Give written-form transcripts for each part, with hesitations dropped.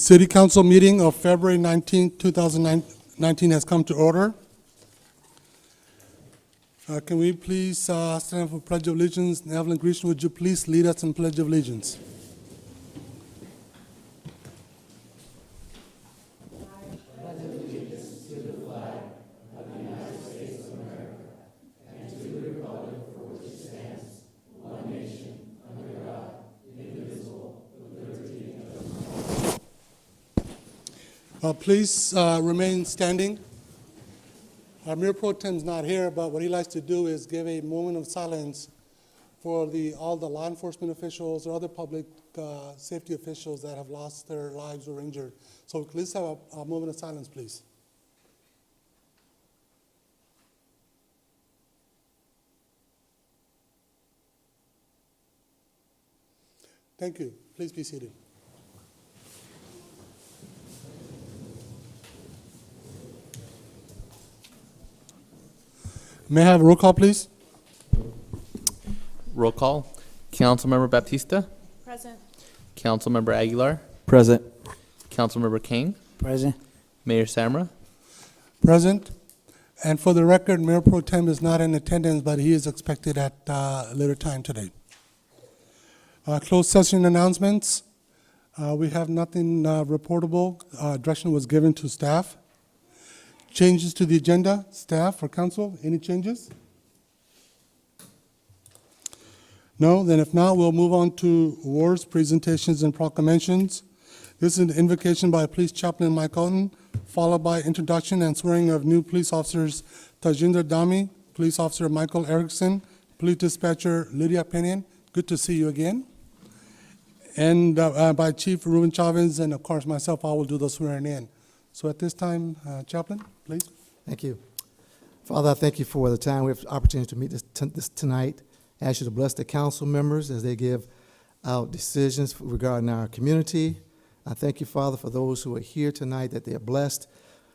City Council meeting of February 19, 2019 has come to order. Can we please stand for Pledge of Allegiance? Evelyn Grecian, would you please lead us in Pledge of Allegiance? Please remain standing. Our Mayor Pro Tem is not here, but what he likes to do is give a moment of silence for all the law enforcement officials or other public safety officials that have lost their lives or injured. So let's have a moment of silence, please. Thank you. Please be seated. May I have a roll call, please? Roll call. Councilmember Baptista. Present. Councilmember Aguilar. Present. Councilmember King. Present. Mayor Samra. Present. And for the record, Mayor Pro Tem is not in attendance, but he is expected at a later time today. Closed session announcements. We have nothing reportable. Direction was given to staff. Changes to the agenda, staff or council, any changes? No, then if not, we'll move on to awards, presentations, and proclamations. This is an invocation by Police Chaplain Mike Alton, followed by introduction and swearing of new police officers Tajinder Dami, Police Officer Michael Erickson, Police Dispatcher Lydia Pinion. Good to see you again. And by Chief Ruben Chavez, and of course myself, I will do the swearing in. So at this time, Chaplain, please. Thank you. Father, I thank you for the time we have the opportunity to meet this tonight. I ask you to bless the council members as they give out decisions regarding our community. I thank you, Father, for those who are here tonight, that they are blessed,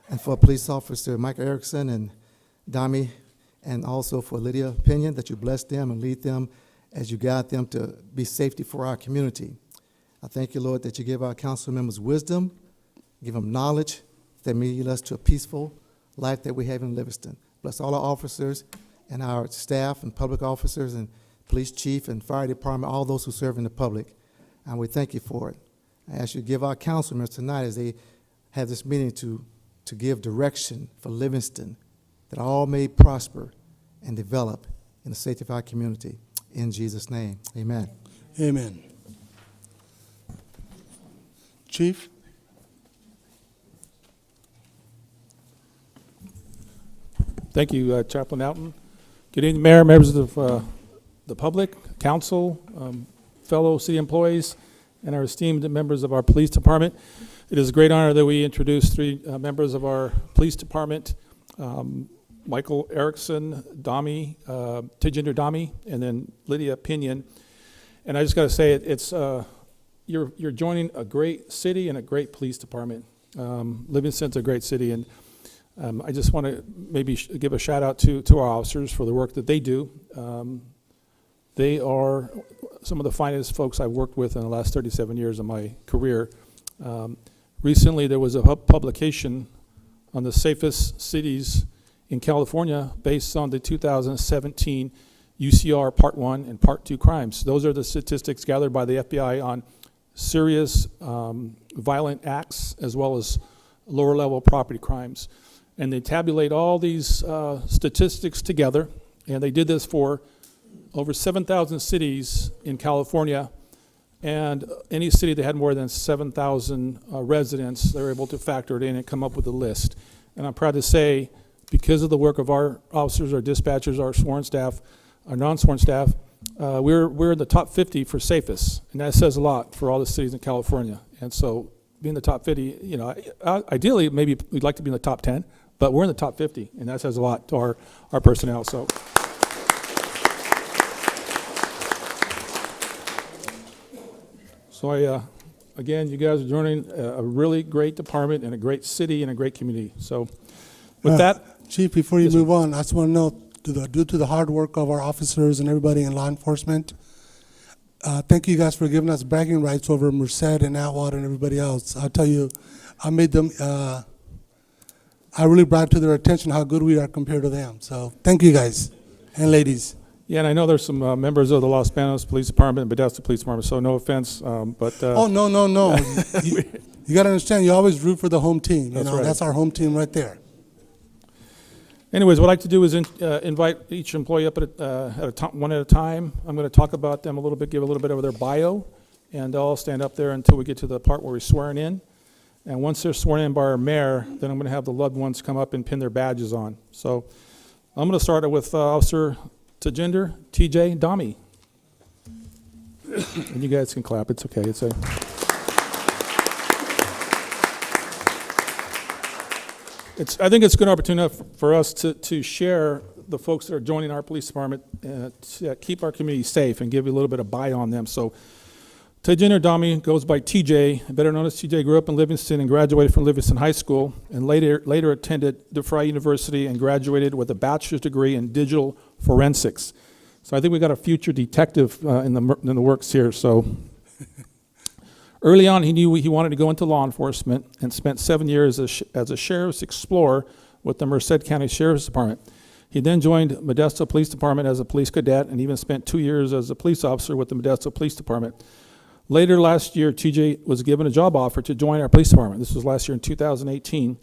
and for Police Officer Michael Erickson and Dami, and also for Lydia Pinion, that you bless them and lead them as you guide them to be safety for our community. I thank you, Lord, that you give our council members wisdom, give them knowledge that may lead us to a peaceful life that we have in Livingston. Bless all our officers and our staff and public officers and police chief and fire department, all those who serve in the public. And we thank you for it. I ask you to give our council members tonight as they have this meeting to give direction for Livingston, that all may prosper and develop in the safety of our community. In Jesus' name, amen. Amen. Chief? Thank you, Chaplain Alton. Good evening, Mayor, members of the public, council, fellow city employees, and our esteemed members of our police department. It is a great honor that we introduce three members of our police department, Michael Erickson, Tajinder Dami, and then Lydia Pinion. And I just got to say, you're joining a great city and a great police department. Livingston's a great city, and I just want to maybe give a shout out to our officers for the work that they do. They are some of the finest folks I've worked with in the last 37 years of my career. Recently, there was a publication on the safest cities in California based on the 2017 UCR Part 1 and Part 2 crimes. Those are the statistics gathered by the FBI on serious violent acts as well as lower level property crimes. And they tabulate all these statistics together, and they did this for over 7,000 cities in California, and any city that had more than 7,000 residents, they were able to factor it in and come up with a list. And I'm proud to say, because of the work of our officers, our dispatchers, our sworn staff, our non-sworn staff, we're in the top 50 for safest, and that says a lot for all the cities in California. And so being in the top 50, you know, ideally maybe we'd like to be in the top 10, but we're in the top 50, and that says a lot to our personnel. So again, you guys are joining a really great department and a great city and a great community. So with that. Chief, before you move on, I just want to note, due to the hard work of our officers and everybody in law enforcement, thank you guys for giving us bragging rights over Merced and Atwater and everybody else. I'll tell you, I made them, I really brought to their attention how good we are compared to them. So thank you guys and ladies. Yeah, and I know there's some members of the Los Banos Police Department and Modesto Police Department, so no offense, but Oh, no. You got to understand, you always root for the home team. That's right. That's our home team right there. anyways, what I'd like to do is invite each employee up one at a time. I'm going to talk about them a little bit, give a little bit of their bio, and they'll all stand up there until we get to the part where we're swearing in. And once they're sworn in by our mayor, then I'm going to have the loved ones come up and pin their badges on. So I'm going to start with Officer Tajinder TJ Dami. And you guys can clap. It's okay. I think it's a good opportunity for us to share the folks that are joining our police department, to keep our community safe and give you a little bit of bio on them. So Tajinder Dami goes by TJ, better known as TJ, grew up in Livingston and graduated from Livingston High School, and later attended DeVry University and graduated with a bachelor's degree in digital forensics. So I think we got a future detective in the works here. So early on, he knew he wanted to go into law enforcement and spent 7 years as a sheriff's explorer with the Merced County Sheriff's Department. He then joined Modesto Police Department as a police cadet and even spent 2 years as a police officer with the Modesto Police Department. Later last year, TJ was given a job offer to join our police department. This was last year in 2018,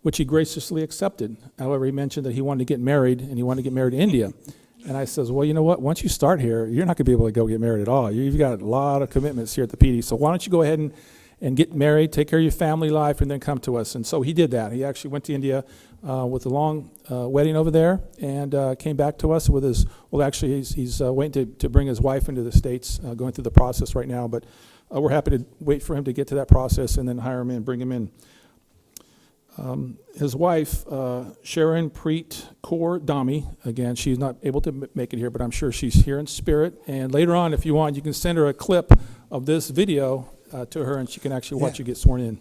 which he graciously accepted. However, he mentioned that he wanted to get married, and he wanted to get married in India. And I says, well, you know what? Once you start here, you're not going to be able to go get married at all. You've got a lot of commitments here at the PD. So why don't you go ahead and get married, take care of your family life, and then come to us. And so he did that. He actually went to India with a long wedding over there and came back to us with his, well, actually, he's waiting to bring his wife into the States, going through the process right now. But we're happy to wait for him to get to that process and then hire him in, bring him in. His wife, Sharon Preet Kaur Dami, again, she's not able to make it here, but I'm sure she's here in spirit. And later on, if you want, you can send her a clip of this video to her, and she can actually watch you get sworn in.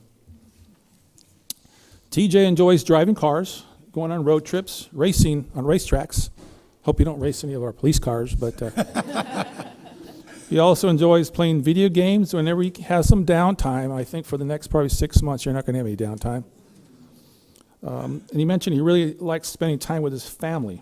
TJ enjoys driving cars, going on road trips, racing on racetracks. Hope you don't race any of our police cars, but he also enjoys playing video games whenever he has some downtime. I think for the next probably 6 months, you're not going to have any downtime. And he mentioned he really likes spending time with his family.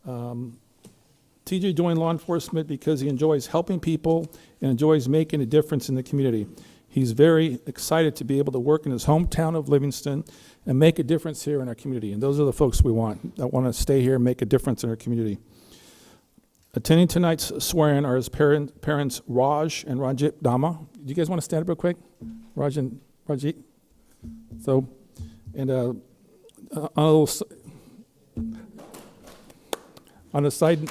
TJ joined law enforcement because he enjoys helping people and enjoys making a difference in the community. He's very excited to be able to work in his hometown of Livingston and make a difference here in our community. And those are the folks we want, that want to stay here and make a difference in our community. Attending tonight's swearing are his parents, Raj and Ranjit Dama. Do you guys want to stand up real quick? Raj and Ranjit? So, and on a side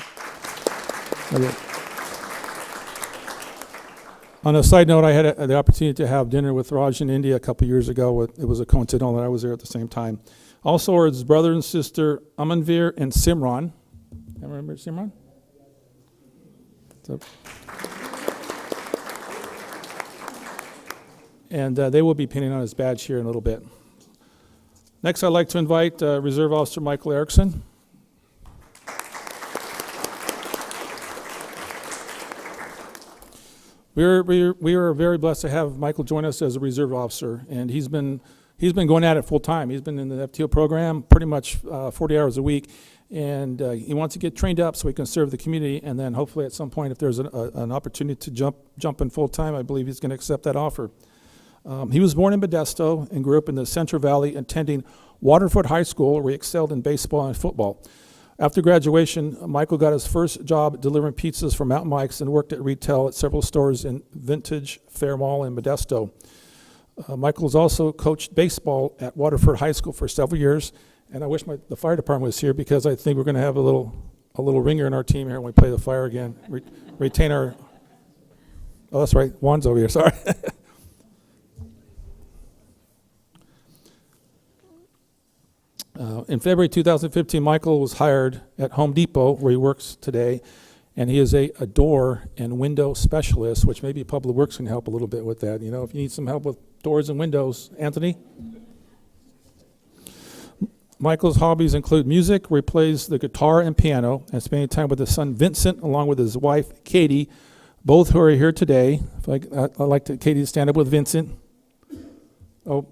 note, I had the opportunity to have dinner with Raj in India a couple years ago. It was a coincidental that I was there at the same time. Also are his brother and sister, Amanveer and Simran. Remember Simran? So, and they will be pinning on his badge here in a little bit. Next, I'd like to invite Reserve Officer Michael Erickson. We are very blessed to have Michael join us as a reserve officer, and he's been going at it full time. He's been in the FTO program pretty much 40 hours a week, and he wants to get trained up so he can serve the community. And then hopefully at some point, if there's an opportunity to jump in full time, I believe he's going to accept that offer. He was born in Modesto and grew up in the Central Valley, attending Waterford High School, where he excelled in baseball and football. After graduation, Michael got his first job delivering pizzas for Mountain Mike's and worked at retail at several stores in Vintage, Fair Mall, and Modesto. Michael's also coached baseball at Waterford High School for several years, and I wish the fire department was here because I think we're going to have a little ringer in our team here when we play the fire again. Retain our. Oh, that's right, Juan's over here. Sorry. In February 2015, Michael was hired at Home Depot, where he works today, and he is a door and window specialist, which maybe Public Works can help a little bit with that. You know, if you need some help with doors and windows, Anthony? Michael's hobbies include music, where he plays the guitar and piano, and spending time with his son Vincent, along with his wife Katie, both who are here today. I'd like Katie to stand up with Vincent. Oh.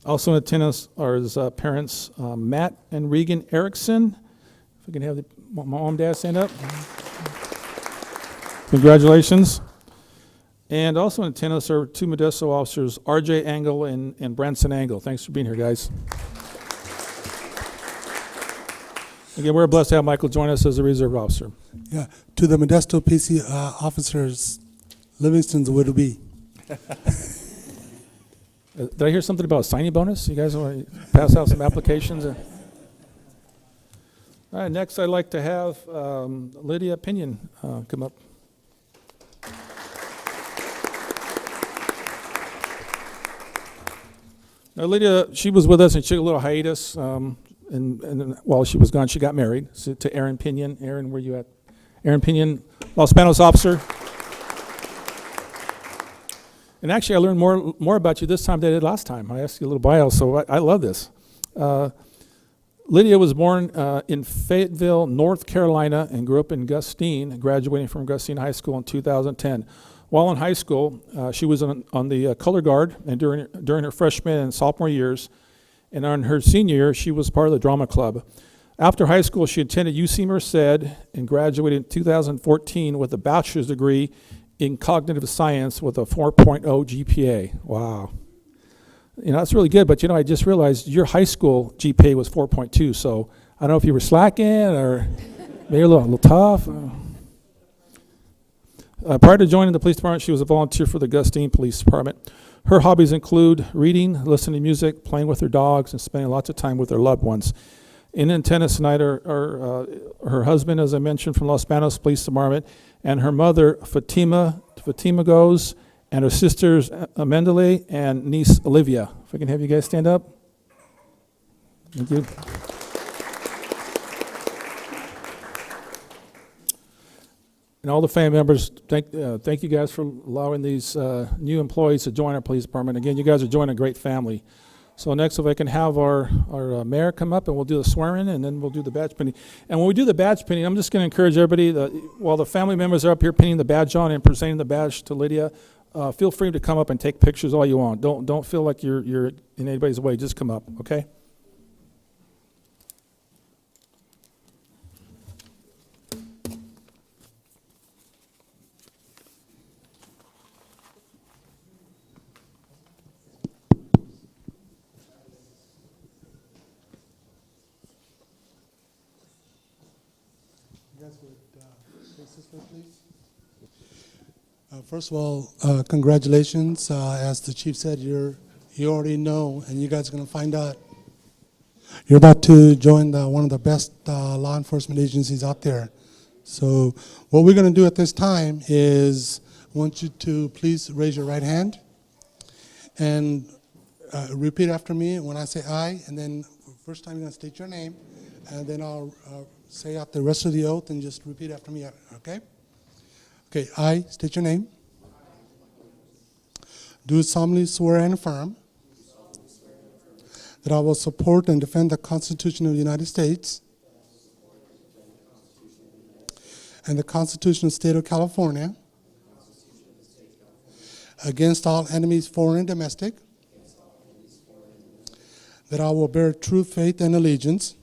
Also in attendance are his parents, Matt and Regan Erickson. If we can have my mom and dad stand up. Congratulations. And also in attendance are two Modesto officers, R.J. Angle and Branson Angle. Thanks for being here, guys. Again, we're blessed to have Michael join us as a reserve officer. Yeah, to the Modesto PC officers, Livingston's would be. Did I hear something about a signing bonus? You guys want to pass out some applications? All right, next I'd like to have Lydia Pinion come up. Now, Lydia, she was with us and she took a little hiatus, and while she was gone, she got married to Aaron Pinion. Aaron, where you at? Aaron Pinion, Los Banos officer. And actually, I learned more about you this time than I did last time. I asked you a little bio, so I love this. Lydia was born in Fayetteville, North Carolina, and grew up in Gustine, graduating from Gustine High School in 2010. While in high school, she was on the color guard, and during her freshman and sophomore years, and on her senior year, she was part of the drama club. After high school, she attended UC Merced and graduated in 2014 with a bachelor's degree in cognitive science with a 4.0 GPA. Wow. You know, that's really good, but you know, I just realized your high school GPA was 4.2, so I don't know if you were slacking or maybe a little tough. Prior to joining the police department, she was a volunteer for the Gustine Police Department. Her hobbies include reading, listening to music, playing with her dogs, and spending lots of time with her loved ones. In attendance tonight are her husband, as I mentioned, from Los Banos Police Department, and her mother, Fatima Goes, and her sisters, Amendale and niece, Olivia. If I can have you guys stand up. Thank you. And all the family members, thank you guys for allowing these new employees to join our police department. Again, you guys are joining a great family. So next, if I can have our mayor come up, and we'll do the swearing, and then we'll do the badge pinning. And when we do the badge pinning, I'm just going to encourage everybody, while the family members are up here pinning the badge on and presenting the badge to Lydia, feel free to come up and take pictures all you want. Don't feel like you're in anybody's way. Just come up, okay? First of all, congratulations. As the chief said, you already know, and you guys are going to find out. You're about to join one of the best law enforcement agencies out there. So what we're going to do at this time is I want you to please raise your right hand and repeat after me when I say aye, and then first time you're going to state your name, and then I'll say out the rest of the oath and just repeat after me, okay? Okay, I state your name. Do solemnly swear and affirm that I will support and defend the Constitution of the United States and the Constitution of the State of California against all enemies, foreign and domestic, that I will bear true faith and allegiance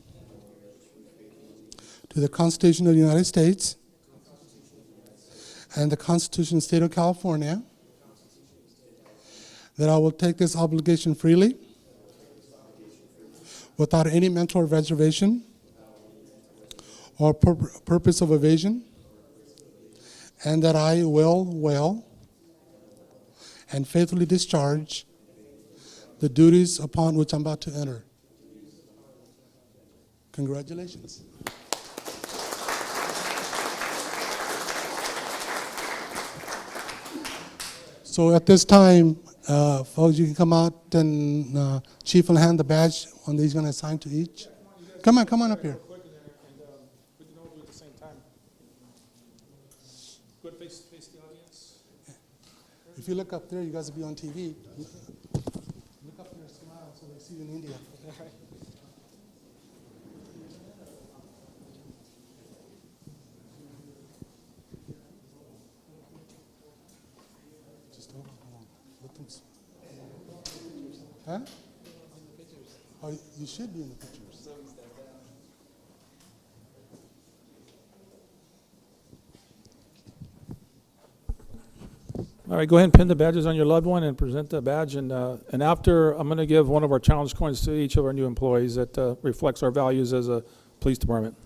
to the Constitution of the United States and the Constitution of the State of California, that I will take this obligation freely, without any mental reservation or purpose of evasion, and that I will well and faithfully discharge the duties upon which I'm about to enter. Congratulations. So at this time, folks, you can come out and Chief will hand the badge when he's going to assign to each. Come on up here. We can all do it at the same time. Go ahead, face the audience. If you look up there, you guys will be on TV. Look up there, smile so they see you in India. Huh? Oh, you should be in the pictures. All right, go ahead and pin the badges on your loved one and present the badge. And after, I'm going to give one of our challenge coins to each of our new employees that reflects our values as a police department.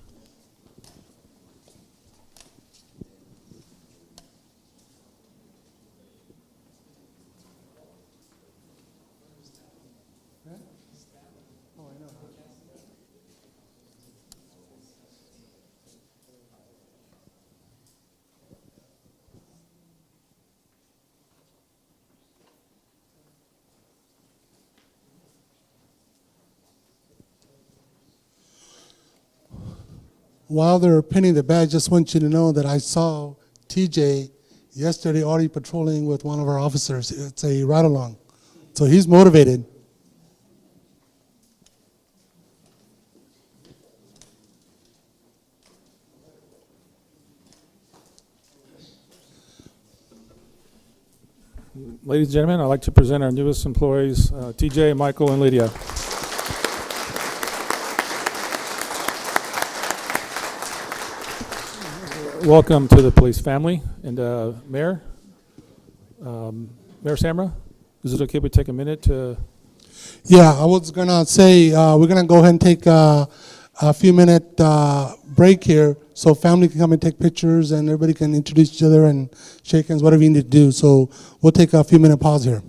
While they're pinning the badge, just want you to know that I saw TJ yesterday already patrolling with one of our officers. It's a ride-along. So he's motivated. Ladies and gentlemen, I'd like to present our newest employees, TJ, Michael, and Lydia. Welcome to the police family. And Mayor Samra, is it okay if we take a minute to... Yeah, I was going to say we're going to go ahead and take a few-minute break here so family can come and take pictures and everybody can introduce each other and shake hands, whatever you need to do. So we'll take a few-minute pause here.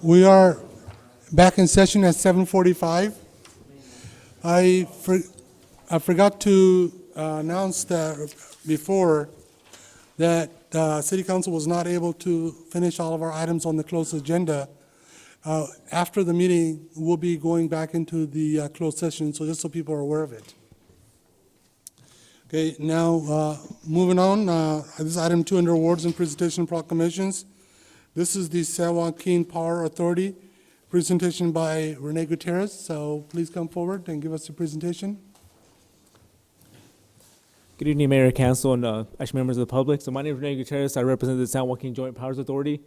We are back in session at 7:45. I forgot to announce that before that City Council was not able to finish all of our items on the closed agenda. After the meeting, we'll be going back into the closed session, so just so people are aware of it. Okay, now, moving on, this is item 2 under awards and presentation proclamations. This is the San Joaquin Power Authority, presentation by Rene Gutierrez. So please come forward and give us a presentation. Good evening, Mayor, Council, and actually members of the public. So my name is Rene Gutierrez. I represent the San Joaquin Joint Powers Authority.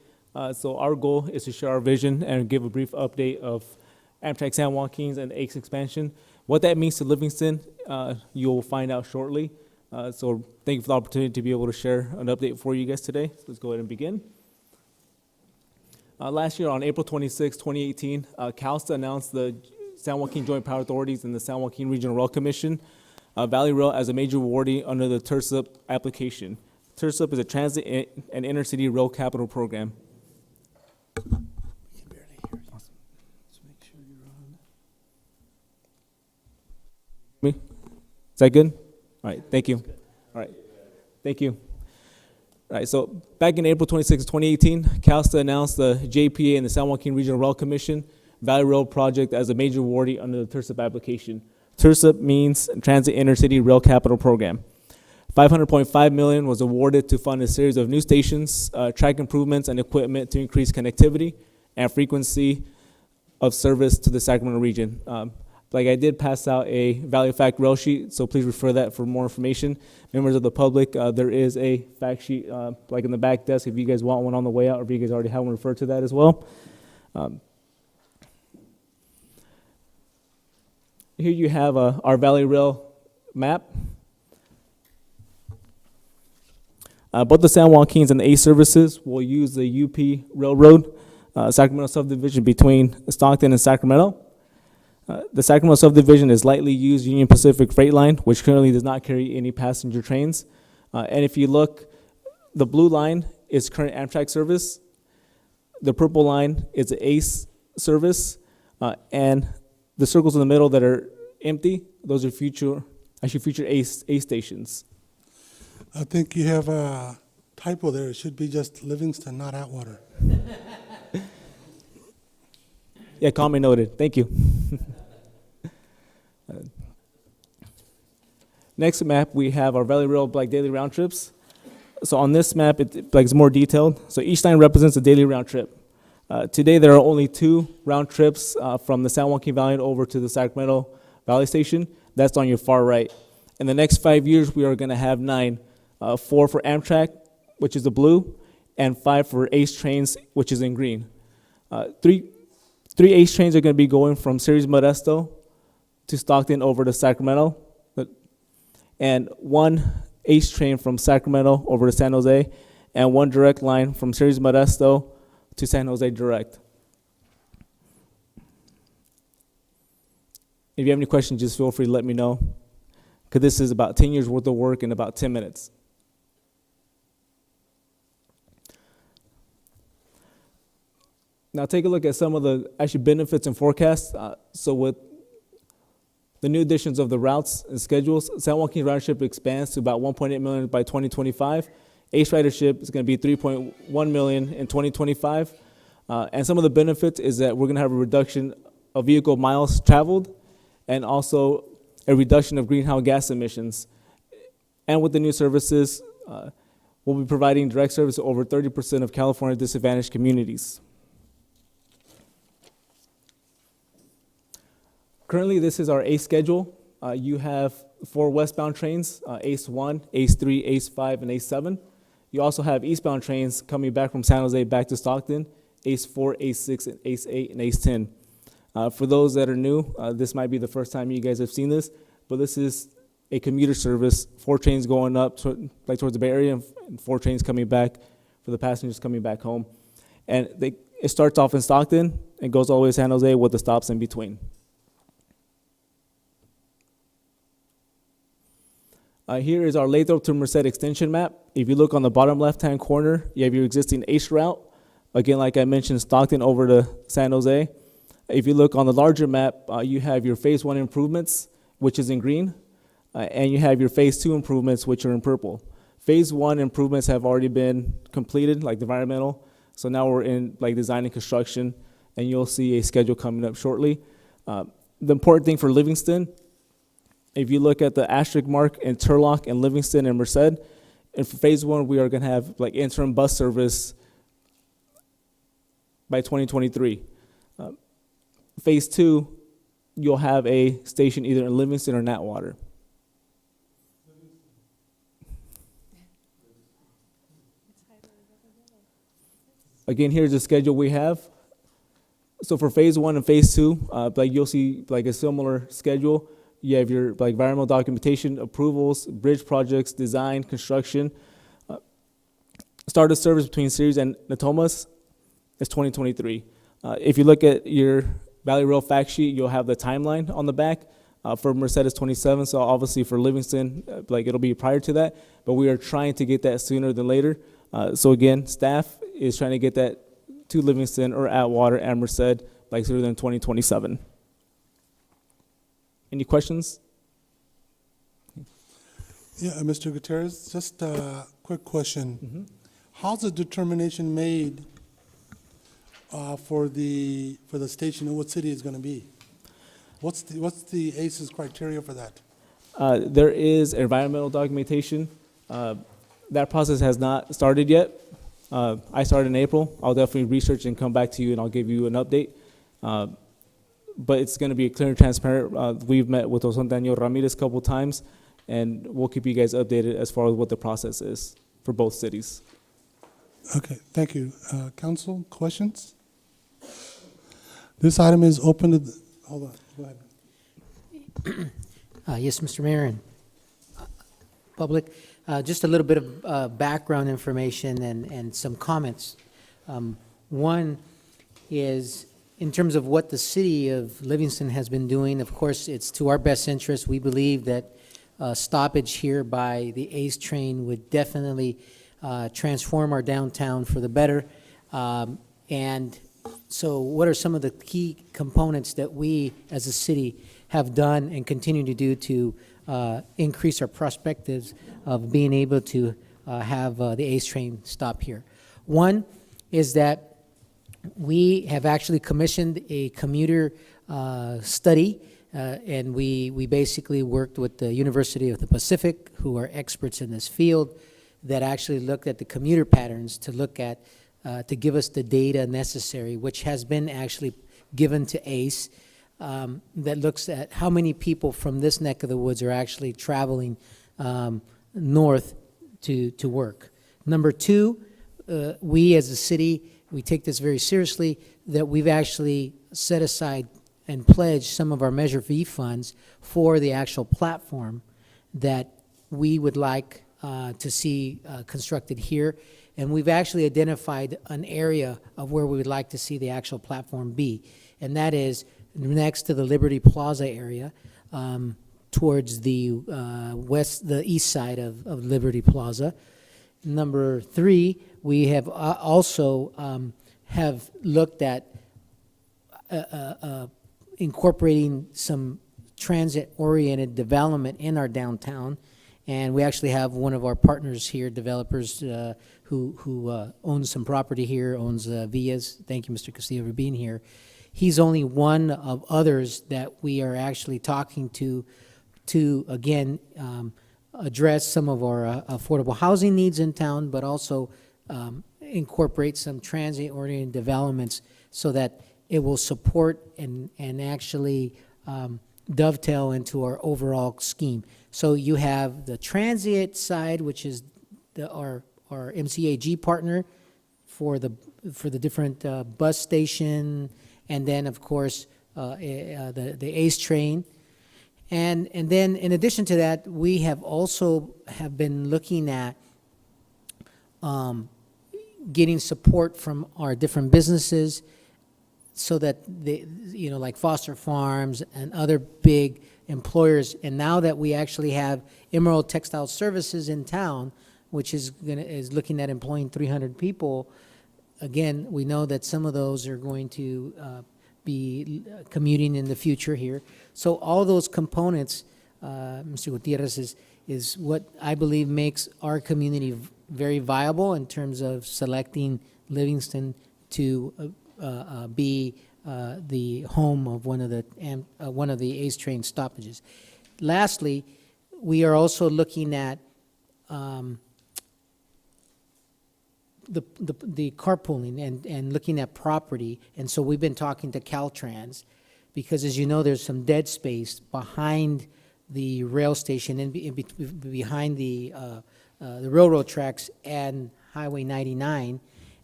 So our goal is to share our vision and give a brief update of Amtrak San Joaquin's and ACE expansion. What that means to Livingston, you'll find out shortly. So thank you for the opportunity to be able to share an update for you guys today. So let's go ahead and begin. Last year on April 26, 2018, CALSTA announced the San Joaquin Joint Power Authorities and the San Joaquin Regional Rail Commission Valley Rail as a major awardee under the TIRSUP application. TIRSUP is a transit and intercity rail capital program. Me? Is that good? All right, thank you. All right, thank you. All right, so back in April 26, 2018, CALSTA announced the JPA and the San Joaquin Regional Rail Commission Valley Rail project as a major awardee under the TIRSUP application. TIRSUP means Transit Intercity Rail Capital Program. $500.5 million was awarded to fund a series of new stations, track improvements, and equipment to increase connectivity and frequency of service to the Sacramento region. Like I did pass out a value fact rail sheet, so please refer that for more information. Members of the public, there is a fact sheet like in the back desk if you guys want one on the way out, or if you guys already have one, refer to that as well. Here you have our Valley Rail map. Both the San Joaquins and the ACE services will use the UP Railroad Sacramento subdivision between Stockton and Sacramento. The Sacramento subdivision is lightly used Union Pacific Freight Line, which currently does not carry any passenger trains. And if you look, the blue line is current Amtrak service. The purple line is the ACE service. And the circles in the middle that are empty, those are future ACE stations. I think you have a typo there. It should be just Livingston, not Atwater. Yeah, comment noted. Thank you. Next map, we have our Valley Rail daily round trips. So on this map, it's more detailed. So each line represents a daily round trip. Today, there are only 2 round trips from the San Joaquin Valley over to the Sacramento Valley Station. That's on your far right. In the next 5 years, we are going to have 9, 4 for Amtrak, which is the blue, and 5 for ACE trains, which is in green. 3 ACE trains are going to be going from Ceres Modesto to Stockton over to Sacramento, and 1 ACE train from Sacramento over to San Jose, and 1 direct line from Ceres Modesto to San Jose direct. If you have any questions, just feel free to let me know, because this is about 10 years worth of work in about 10 minutes. Now take a look at some of the benefits and forecasts. So with the new additions of the routes and schedules, San Joaquin ridership expands to about 1.8 million by 2025. ACE ridership is going to be 3.1 million in 2025. And some of the benefits is that we're going to have a reduction of vehicle miles traveled and also a reduction of greenhouse gas emissions. And with the new services, we'll be providing direct service to over 30% of California disadvantaged communities. Currently, this is our ACE schedule. You have 4 westbound trains, ACE 1, ACE 3, ACE 5, and ACE 7. You also have eastbound trains coming back from San Jose back to Stockton, ACE 4, ACE 6, and ACE 8, and ACE 10. For those that are new, this might be the first time you guys have seen this, but this is a commuter service, 4 trains going up towards the Bay Area and 4 trains coming back for the passengers coming back home. And it starts off in Stockton and goes all the way to San Jose with the stops in between. Here is our Lathrop to Merced extension map. If you look on the bottom left-hand corner, you have your existing ACE route. Again, like I mentioned, Stockton over to San Jose. If you look on the larger map, you have your phase 1 improvements, which is in green, and you have your phase 2 improvements, which are in purple. Phase 1 improvements have already been completed, like the environmental. So now we're in like design and construction, and you'll see a schedule coming up shortly. The important thing for Livingston, if you look at the asterisk mark in Turlock and Livingston and Merced, and for phase 1, we are going to have like interim bus service by 2023. Phase 2, you'll have a station either in Livingston or Natwater. Again, here's the schedule we have. So for phase 1 and phase 2, like you'll see like a similar schedule. You have your like environmental documentation, approvals, bridge projects, design, construction. Start of service between Ceres and Natomas is 2023. If you look at your Valley Rail fact sheet, you'll have the timeline on the back. For Mercedes 27, so obviously for Livingston, like it'll be prior to that, but we are trying to get that sooner than later. So again, staff is trying to get that to Livingston or Atwater and Merced like sooner than 2027. Any questions? Yeah, Mr. Gutierrez, just a quick question. How's the determination made for the station and what city it's going to be? What's the ACE's criteria for that? There is environmental documentation. That process has not started yet. I started in April. I'll definitely research and come back to you, and I'll give you an update. But it's going to be clear and transparent. We've met with Jose Daniel Ramirez a couple times, and we'll keep you guys updated as far as what the process is for both cities. Okay, thank you. Council, questions? This item is open to the, hold on, go ahead. Yes, Mr. Mayor and public, just a little bit of background information and some comments. One is in terms of what the city of Livingston has been doing. Of course, it's to our best interest. We believe that stoppage here by the ACE train would definitely transform our downtown for the better. And so what are some of the key components that we as a city have done and continue to do to increase our perspectives of being able to have the ACE train stop here? One is that we have actually commissioned a commuter study, and we basically worked with the University of the Pacific, who are experts in this field, that actually looked at the commuter patterns to look at, to give us the data necessary, which has been actually given to ACE, that looks at how many people from this neck of the woods are actually traveling north to work. Number two, we as a city, we take this very seriously, that we've actually set aside and pledged some of our Measure V funds for the actual platform that we would like to see constructed here. And we've actually identified an area of where we would like to see the actual platform be. And that is next to the Liberty Plaza area, towards the east side of Liberty Plaza. Number three, we have also have looked at incorporating some transit-oriented development in our downtown. And we actually have one of our partners here, developers who owns some property here, owns Villas. Thank you, Mr. Castillo, for being here. He's only one of others that we are actually talking to again, address some of our affordable housing needs in town, but also incorporate some transit-oriented developments so that it will support and actually dovetail into our overall scheme. So you have the transit side, which is our MCAG partner for the different bus station, and then of course the ACE train. And then in addition to that, we have also been looking at getting support from our different businesses so that they, like Foster Farms and other big employers. And now that we actually have Emerald Textile Services in town, which is looking at employing 300 people, again, we know that some of those are going to be commuting in the future here. So all those components, Mr. Gutierrez, is what I believe makes our community very viable in terms of selecting Livingston to be the home of one of the ACE train stoppages. Lastly, we are also looking at the carpooling and looking at property, and so we've been talking to Caltrans, because as you know, there's some dead space behind the rail station and behind the railroad tracks and Highway 99,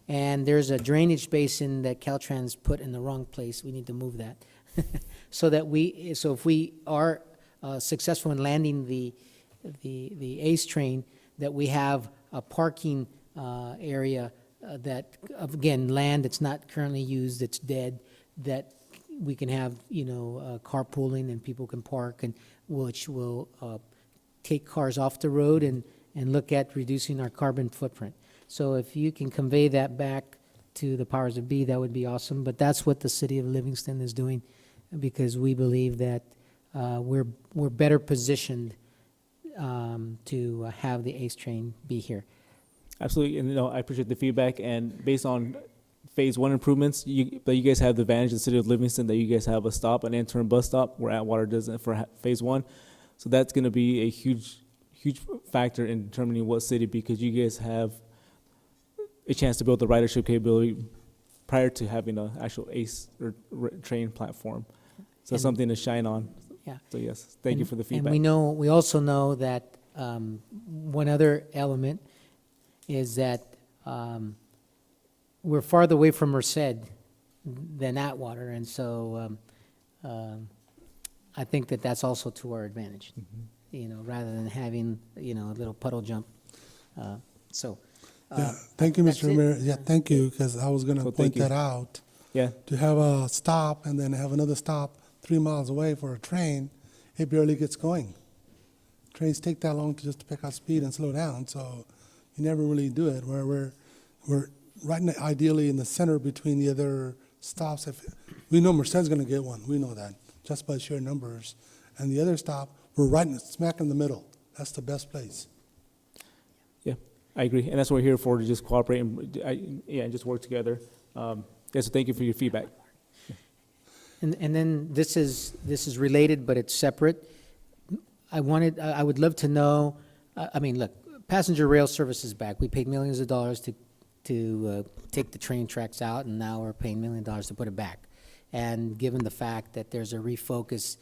and there's a drainage basin that Caltrans put in the wrong place. We need to move that. So if we are successful in landing the ACE train, that we have a parking area that, again, land that's not currently used, that's dead, that we can have, carpooling and people can park, and which will take cars off the road and look at reducing our carbon footprint. So if you can convey that back to the powers that be, that would be awesome. But that's what the city of Livingston is doing, because we believe that we're better positioned to have the ACE train be here. Absolutely, and I appreciate the feedback. And based on phase one improvements, you guys have the advantage of the city of Livingston that you guys have a stop, an interim bus stop, where Atwater doesn't for phase one. So that's going to be a huge factor in determining what city, because you guys have a chance to build the ridership capability prior to having an actual ACE or train platform. So that's something to shine on. Yeah. So yes, thank you for the feedback. And we also know that one other element is that we're farther away from Merced than Atwater, and so I think that that's also to our advantage, rather than having, a little puddle jump. Yeah, thank you, that's Mr. it. Mayor. Yeah, thank you, because I was gonna Well, point thank you. that out. Yeah, To have a stop and then have another stop 3 miles away for a train, it barely gets going. Trains take that long to pick up speed and slow down, so you never really do it. Where we're right ideally in the center between the other stops. If we know Merced's gonna get one, we know that just by sheer numbers. And the other stop, we're right smack in the middle. That's the best place. yeah, I agree, and that's what we're here for, to just cooperate and just work together. So thank you for your feedback. And then this is related, but it's separate. I would love to know, look, passenger rail service is back. We paid millions of dollars to take the train tracks out, and now we're paying $1 million to put it back. And given the fact that there's a refocus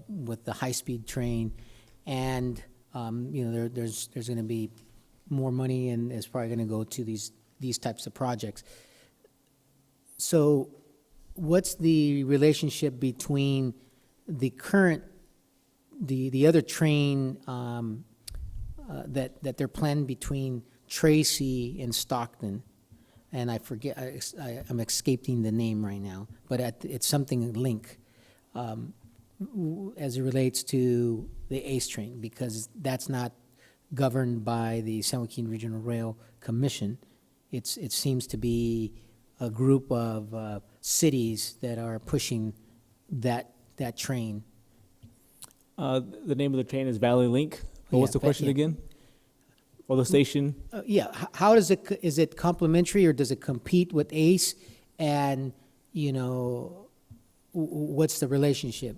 with the high-speed train, and there's going to be more money, and it's probably going to go to these types of projects. So what's the relationship between the current, the other train that they're planning between Tracy and Stockton? And I forget, I'm escaping the name right now, but it's something Link, as it relates to the ACE train, because that's not governed by the San Joaquin Regional Rail Commission. It seems to be a group of cities that are pushing that train. The name of the train is Valley Link. But what's Yeah, the question yeah. again? Or the station? How does is it complementary, or does it compete with ACE? And, what's the relationship?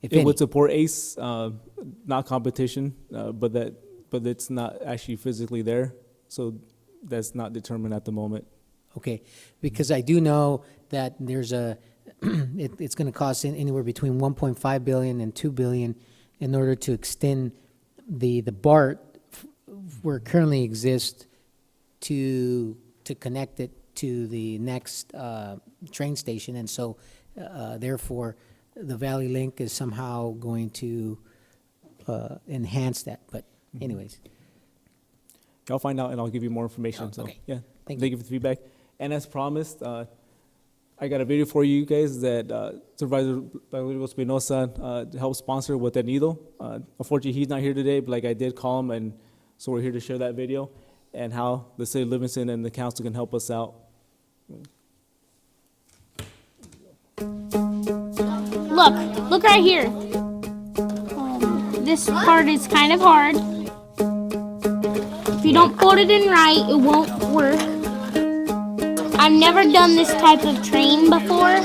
If It any? would support ACE, not competition, but it's not actually physically there. So that's not determined at the moment. Okay, because I do know that there's it's going to cost anywhere between 1.5 billion and 2 billion in order to extend the BART where it currently exists to connect it to the next train station, and so therefore the Valley Link is somehow going to enhance that. But anyways, I'll find out and I'll give you more information. Oh, So okay. yeah, Thank thank you for the feedback. And as promised, I got a video for you guys that Supervisor Valerio Espinosa helped sponsor with Enido. Unfortunately, he's not here today, but I did call him, and so we're here to share that video. and how the city of Livingston and the council can help us out. Look right here. This part is kind of hard. If you don't put it in right, it won't work. I've never done this type of train before.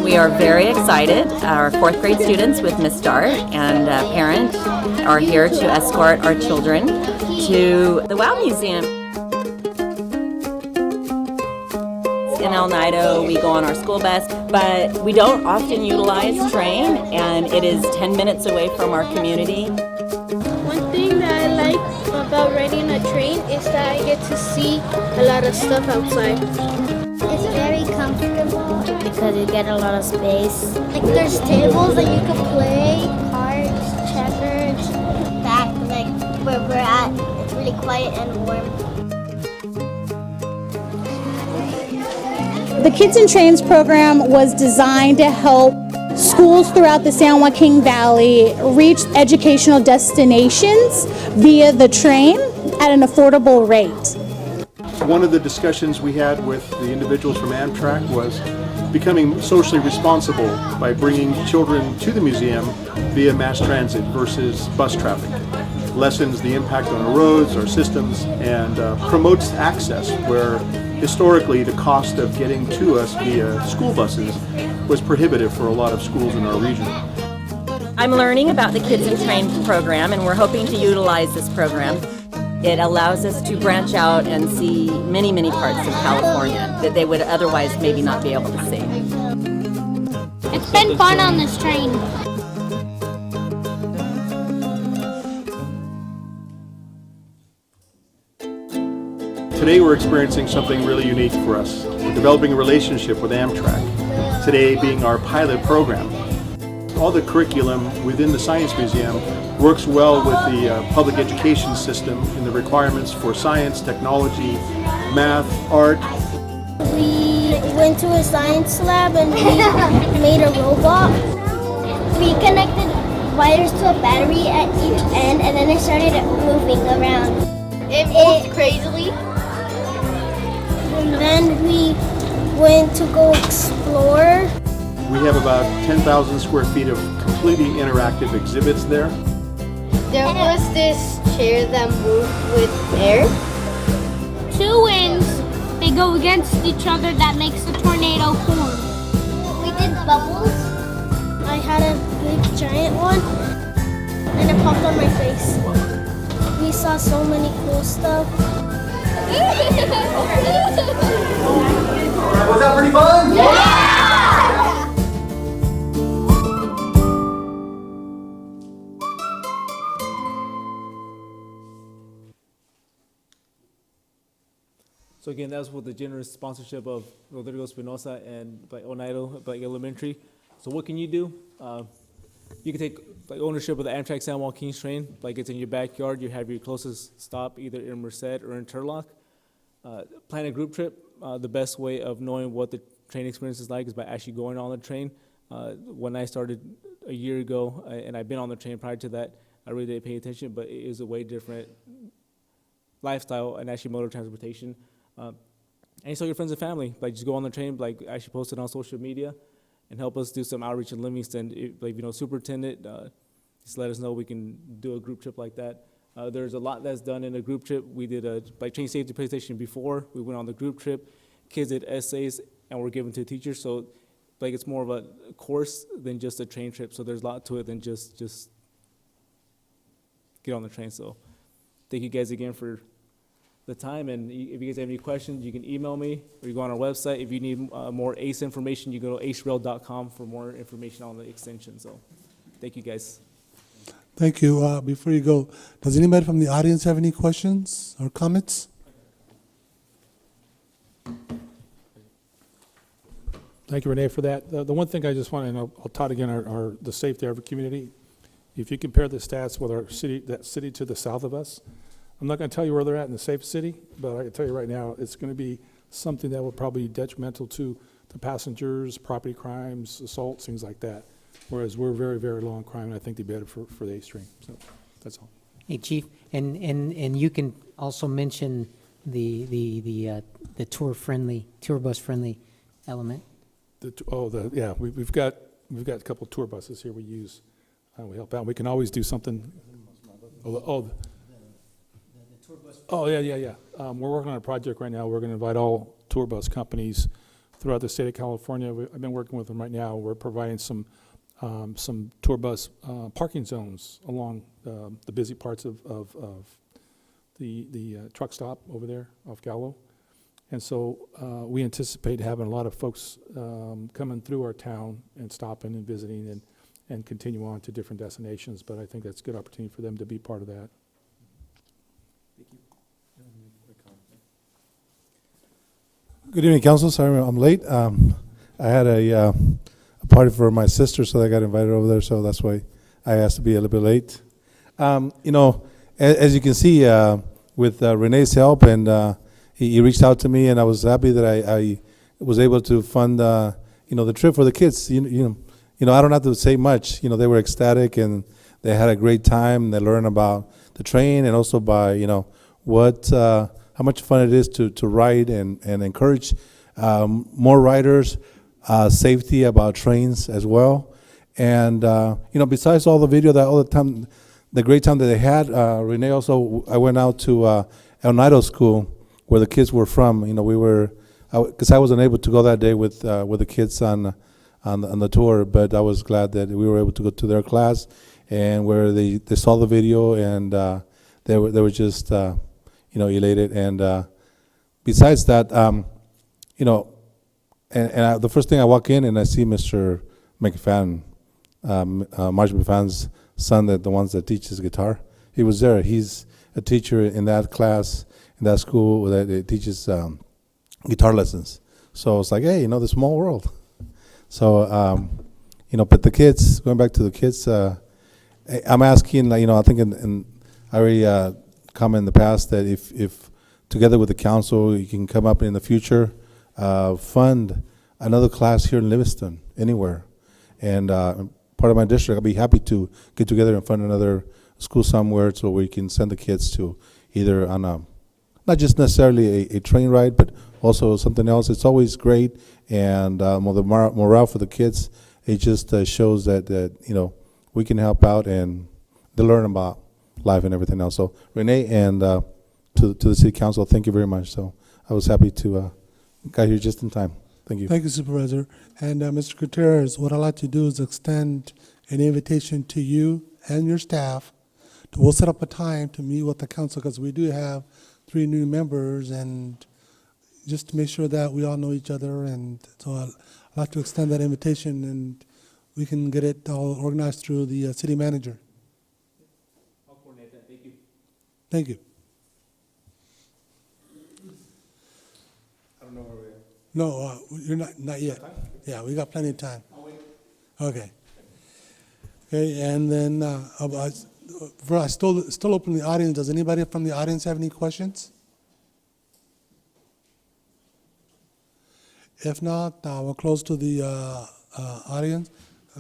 We are very excited. Our fourth grade students with Miss Dart and a parent are here to escort our children to the WOW Museum. In El Nido, we go on our school bus, but we don't often utilize train, and it is 10 minutes away from our community. One thing that I like about riding a train is that I get to see a lot of stuff outside. It's very comfortable because you get a lot of space. Like there's tables that you can play, cards, checkers. Back like where we're at, it's really quiet and warm. The Kids in Trains program was designed to help schools throughout the San Joaquin Valley reach educational destinations via the train at an affordable rate. One of the discussions we had with the individuals from Amtrak was becoming socially responsible by bringing children to the museum via mass transit versus bus traffic. Lessens the impact on our roads, our systems, and promotes access where historically the cost of getting to us via school buses was prohibitive for a lot of schools in our region. I'm learning about the Kids in Train program, and we're hoping to utilize this program. It allows us to branch out and see many, many parts of California that they would otherwise maybe not be able to see. It's been fun on this train. Today we're experiencing something really unique for us. We're developing a relationship with Amtrak, today being our pilot program. All the curriculum within the Science Museum works well with the public education system in the requirements for science, technology, math, art. We went to a science lab and we made a robot. We connected wires to a battery at each end and then it started moving around. It moved crazily. And then we went to go explore. We have about 10,000 square feet of completely interactive exhibits there. There was this chair that moved with air. Two winds, they go against each other, that makes the tornado form. We did bubbles. I had a big giant one and it popped on my face. We saw so many cool stuff. Was that pretty fun? Yeah! So again, that's with the generous sponsorship of Rodrigo Espinosa and like Oneida, like Elementary. So what can you do? You can take like ownership of the Amtrak San Joaquin train. Like it's in your backyard. You have your closest stop either in Merced or in Turlock. Plan a group trip. The best way of knowing what the train experience is like is by actually going on the train. When I started a year ago, and I've been on the train prior to that, I really didn't pay attention, but it is a way different lifestyle and actually mode of transportation. And you tell your friends and family, like just go on the train, like actually post it on social media and help us do some outreach in Livingston. Like, superintendent, just let us know we can do a group trip like that. There's a lot that's done in a group trip. We did a train safety presentation before. We went on the group trip. Kids did essays and were given to teachers. So like it's more of a course than just a train trip. So there's a lot to it than just get on the train. So thank you guys again for the time, and if you guys have any questions, you can email me or you go on our website. If you need more ACE information, you go to acerail.com for more information on the extension. So thank you guys. Thank you. Before you go, does anybody from the audience have any questions or comments? Thank you, Renee, for that. The one thing I just want to, and I'll tout again, the safety of our community. If you compare the stats with our city, that city to the south of us, I'm not going to tell you where they're at in the safe city, but I can tell you right now, it's going to be something that will probably be detrimental to the passengers, property crimes, assaults, things like that. whereas we're very, very low on crime, and I think they'd be better for the 8th Street. So that's all. Hey, Chief, and you can also mention the tour bus friendly element. We've got a couple tour buses here we use. We help out. We can always do something. Yeah. We're working on a project right now. We're going to invite all tour bus companies throughout the state of California. I've been working with them right now. We're providing some tour bus parking zones along the busy parts of the truck stop over there off Gallo. And so we anticipate having a lot of folks coming through our town and stopping and visiting and continue on to different destinations. But I think that's a good opportunity for them to be part of that. Good evening, Council. Sorry I'm late. I had a party for my sister, so I got invited over there, so that's why I asked to be a little bit late. As you can see, with Renee's help, and he reached out to me, and I was happy that I was able to fund, the trip for the kids. I don't have to say much. They were ecstatic, and they had a great time. They learned about the train, and also by, how much fun it is to ride and encourage more riders, safety about trains as well. And, besides all the video, the great time that they had, Renee also, I went out to El Nido School where the kids were from. Because I wasn't able to go that day with the kids on the tour, but I was glad that we were able to go to their class and where they saw the video, and they were just elated. And besides that, the first thing I walk in and I see Mr. McFadden, Marsh McFadden's son, the ones that teaches guitar. He was there. He's a teacher in that class, in that school that teaches guitar lessons. So it's like, hey, the small world. So, but the kids, going back to the kids, I'm asking, I think I already comment in the past that if together with the council, you can come up in the future, fund another class here in Livingston, anywhere. And part of my district, I'll be happy to get together and fund another school somewhere so we can send the kids to either on not just necessarily a train ride, but also something else. It's always great, and the morale for the kids, it just shows that we can help out and they learn about life and everything else. So Renee and to the city council, thank you very much. So I was happy to got here just in time. Thank you. Thank you, Supervisor. And Mr. Gutierrez, what I'd like to do is extend an invitation to you and your staff. We'll set up a time to meet with the council, because we do have 3 new members, and just to make sure that we all know each other. And so I'd like to extend that invitation, and we can get it all organized through the city manager. I'll coordinate that. Thank you. Thank you. I don't know where we are. No, you're not yet. Yeah, we got plenty of time. I'll wait. Okay. Okay, and then I still open the audience. Does anybody from the audience have any questions? If not, we'll close to the audience.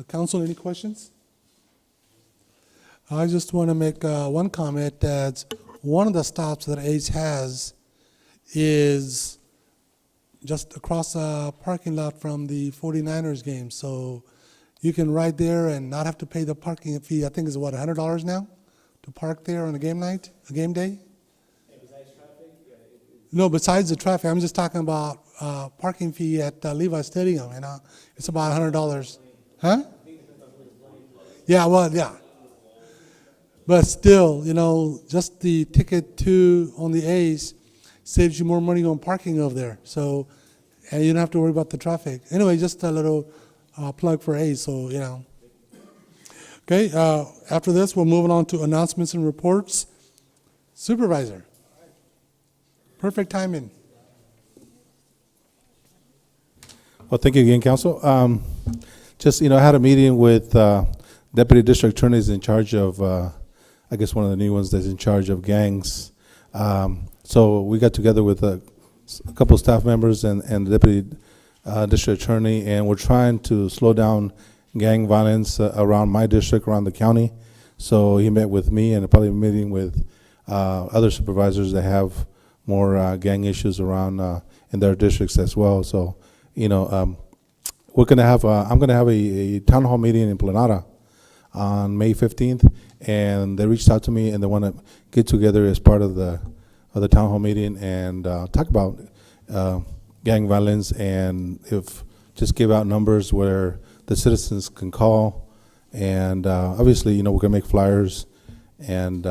Council, any questions? I just want to make one comment that one of the stops that ACE has is just across a parking lot from the 49ers game. So you can ride there and not have to pay the parking fee. I think it's what, $100 now to park there on a game night, a game day? And besides traffic? No, besides the traffic, I'm just talking about parking fee at Levi Stadium, It's about $100. Huh? Yeah, well, yeah. But still, just the ticket on the A's saves you more money on parking over there. So, and you don't have to worry about the traffic. Anyway, just a little plug for A's, so, Okay, after this, we're moving on to announcements and reports. Supervisor. Perfect timing. Well, thank you again, Council. I had a meeting with Deputy District Attorneys in charge of, I guess one of the new ones that's in charge of gangs. So we got together with a couple of staff members and the Deputy District Attorney, and we're trying to slow down gang violence around my district, around the county. So he met with me and probably meeting with other supervisors that have more gang issues around in their districts as well. So, we're gonna have I'm gonna have a town hall meeting in Planada on May 15th, and they reached out to me and they want to get together as part of the town hall meeting and talk about gang violence, and if just give out numbers where the citizens can call, and obviously we're gonna make flyers and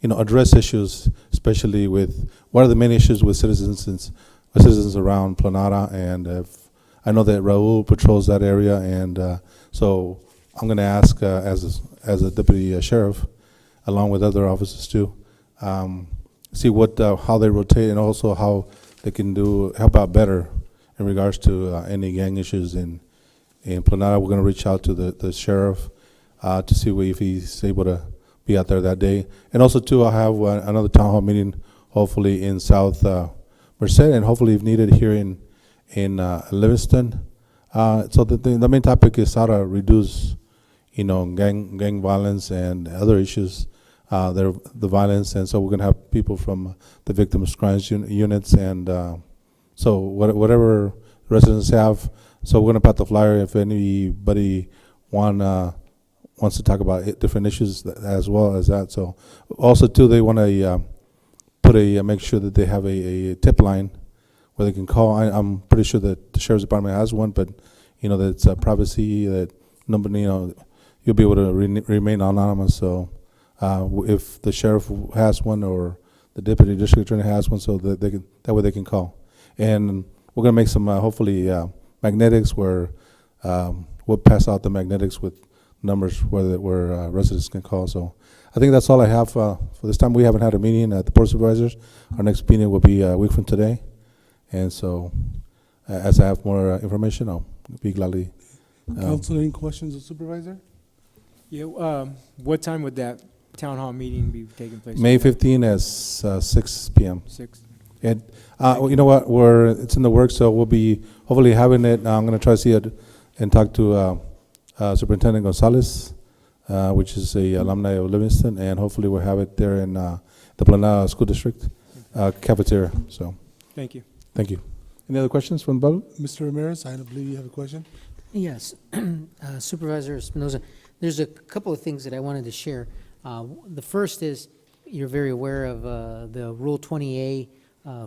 address issues, especially with what are the main issues with citizens around Planada. And if I know that Raul patrols that area, and so I'm going to ask as a deputy sheriff, along with other officers too, see what how they rotate, and also how they can help out better in regards to any gang issues in Planada. We're going to reach out to the sheriff to see if he's able to be out there that day. And also too, I'll have another town hall meeting hopefully in South Merced, and hopefully if needed here in Livingston. So the main topic is how to reduce gang violence and other issues, the violence. And so we're going to have people from the victims' crimes units, and so whatever residents have. So we're going to put the flyer if anybody wants to talk about different issues as well as that. So also too, they want to make sure that they have a tip line where they can call. I'm pretty sure that the sheriff's department has one, but that it's privacy, that nobody, you'll be able to remain anonymous. So if the sheriff has one or the deputy district attorney has one, so that that way they can call. And we're gonna make some hopefully magnetics where we'll pass out the magnetics with numbers where residents can call. So I think that's all I have for this time. We haven't had a meeting at the Board of Supervisors. Our next meeting will be a week from today. And so as I have more information, I'll be gladly. Council, any questions of supervisor? Yeah, what time would that town hall meeting be taking place? May 15 at 6 p.m. 6. And you know what? It's in the works, so we'll be hopefully having it. I'm going to try to see it and talk to Superintendent Gonzalez, which is a alumni of Livingston, and hopefully we'll have it there in the Planada School District cafeteria. So Thank you. thank you. Any other questions from the public? Mr. Ramirez, I believe you have a question. Yes, Supervisor Espinoza, there's a couple of things that I wanted to share. The first is, you're very aware of the Rule 20A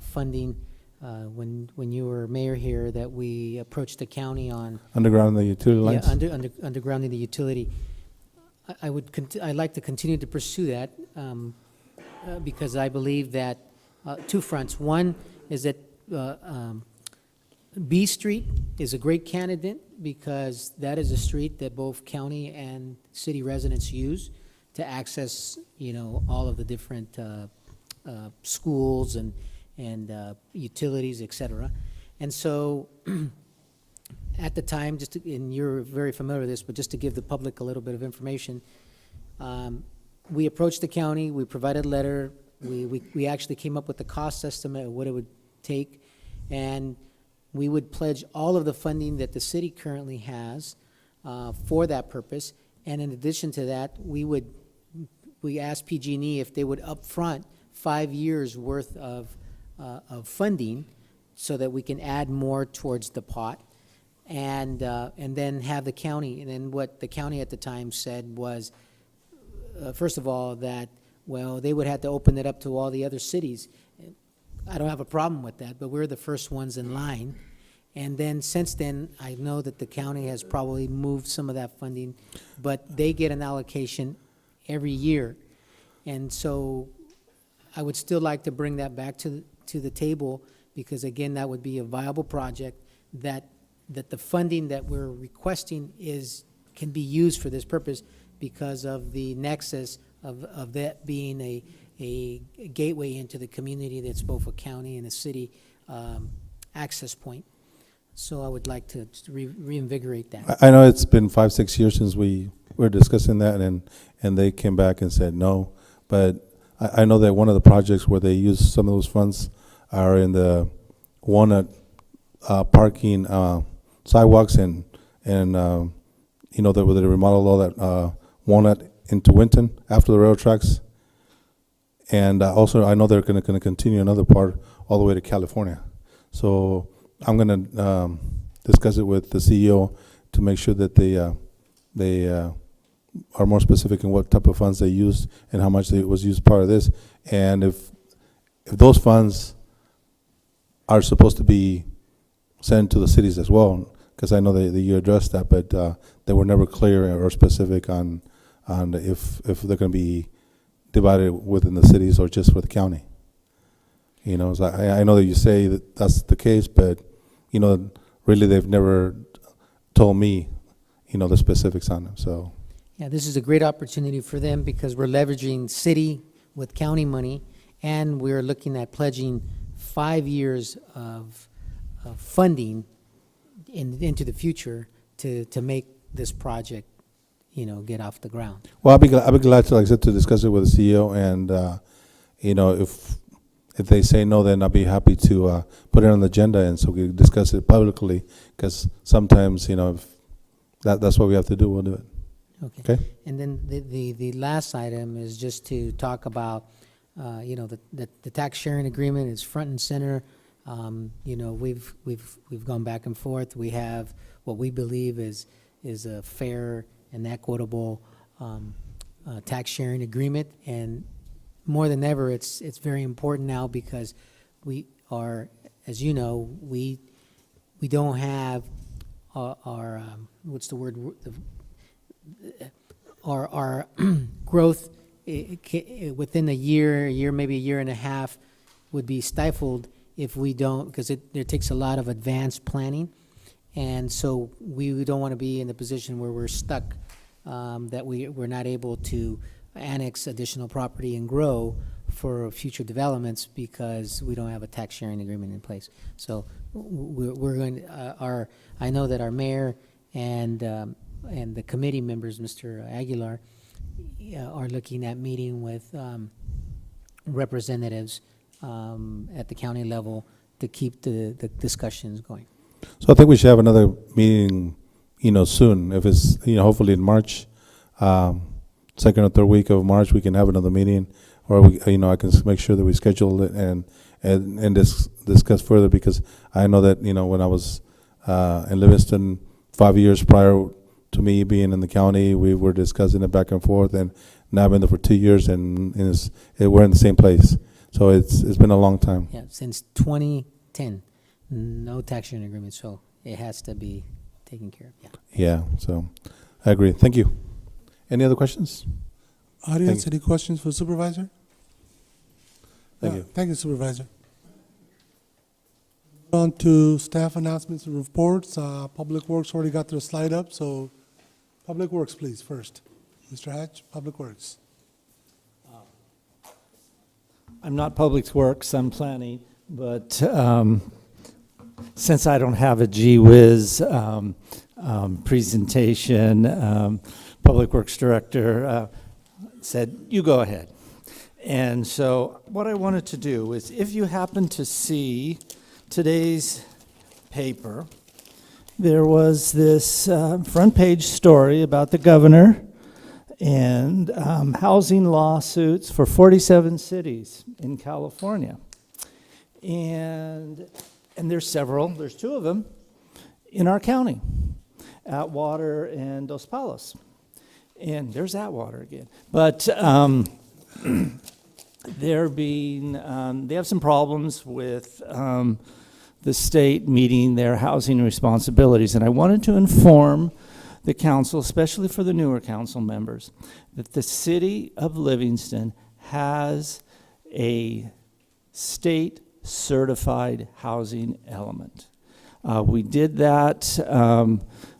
funding when you were mayor here, that we approached the county on Underground the utility lines? undergrounding the utility. I'd like to continue to pursue that because I believe that two fronts. One is that B Street is a great candidate because that is a street that both county and city residents use to access, all of the different schools and utilities, et cetera. And so at the time, and you're very familiar with this, but just to give the public a little bit of information, we approached the county, we provided a letter, we actually came up with the cost estimate of what it would take, and we would pledge all of the funding that the city currently has for that purpose. And in addition to that, we asked PG&E if they would upfront 5 years worth of funding so that we can add more towards the pot, and then have the county. And then what the county at the time said was, first of all, that, well, they would have to open it up to all the other cities. I don't have a problem with that, but we're the first ones in line. And then since then, I know that the county has probably moved some of that funding, but they get an allocation every year. And so I would still like to bring that back to the table, because again, that would be a viable project that the funding that we're requesting can be used for this purpose because of the nexus of that being a gateway into the community that's both a county and a city access point. So I would like to reinvigorate that. I know it's been 5-6 years since we were discussing that, and they came back and said no. But I know that one of the projects where they use some of those funds are in the Walnut parking sidewalks and where they remodeled all that Walnut into Winton after the railroad tracks. And also, I know they're going to continue another part all the way to California. So I'm going to discuss it with the CEO to make sure that they are more specific in what type of funds they used and how much was used part of this. And if those funds are supposed to be sent to the cities as well, because I know that you addressed that, but they were never clear or specific on if they're going to be divided within the cities or just for the county. So I know that you say that that's the case, but really they've never told me, the specifics on them. So Yeah, this is a great opportunity for them because we're leveraging city with county money, and we're looking at pledging 5 years of funding into the future to make this project, get off the ground. well, I'll be glad to, like I said, to discuss it with the CEO, and if they say no, then I'll be happy to put it on the agenda, and so we can discuss it publicly. Because sometimes, if that's what we have to do, we'll do it. Okay. And then the last item is just to talk about, the tax sharing agreement is front and center. We've gone back and forth. We have what we believe is a fair and equitable tax sharing agreement, and more than ever, it's very important now because we are, as you know, we don't have our what's the word, our growth within a year, maybe a year and a half, would be stifled if we don't, because it takes a lot of advanced planning, and so we don't want to be in the position where we're stuck, that we're not able to annex additional property and grow for future developments because we don't have a tax sharing agreement in place. So we're going to, I know that our mayor and the committee members, Mr. Aguilar, are looking at meeting with representatives at the county level to keep the discussions going. So I think we should have another meeting, soon. If it's, hopefully in March, second or third week of March, we can have another meeting, or we, I can make sure that we schedule it and discuss further, because I know that, when I was in Livingston 5 years prior to me being in the county, we were discussing it back and forth, and now I've been there for 2 years, and we're in the same place. So it's been a long time. Yeah, since 2010, no tax sharing agreement, so it has to be taken care of. Yeah, so I agree. Thank you. Any other questions? Audience, any questions for Supervisor? Thank you. Thank you, Supervisor. On to staff announcements and reports. Public Works already got their slide up, so Public Works, please, first. Mr. Hatch, Public Works. I'm not Public Works, I'm planning, but since I don't have a gee whiz presentation, Public Works Director said, you go ahead. And so what I wanted to do is, if you happen to see today's paper, there was this front page story about the governor and housing lawsuits for 47 cities in California. And there's two of them in our county, Atwater and Dos Palos. And there's Atwater again. But they have some problems with the state meeting their housing responsibilities. And I wanted to inform the council, especially for the newer council members, that the city of Livingston has a state certified housing element. We did that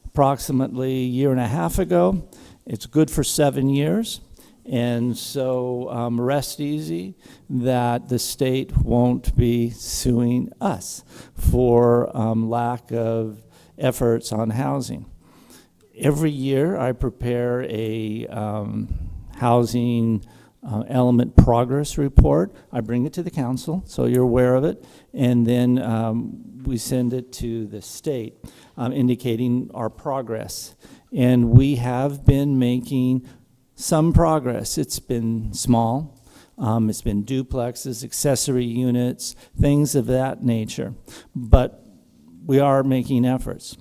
approximately a year and a half ago. It's good for 7 years. And so rest easy that the state won't be suing us for lack of efforts on housing. Every year I prepare a housing element progress report. I bring it to the council so you're aware of it, and then we send it to the state indicating our progress And we have been making some progress. It's been small. It's been duplexes, accessory units, things of that nature. But we are making efforts.